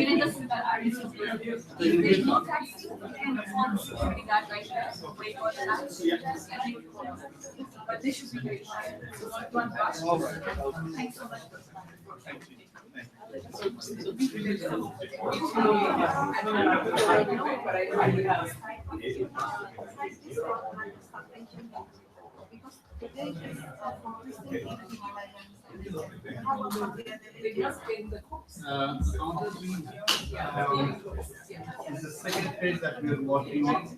can just do that. If there's no tax, you can respond to that right there. Wait for the tax. But they should be very high. So one question. Thanks so much. Thank you. Is the second phase that we are working on.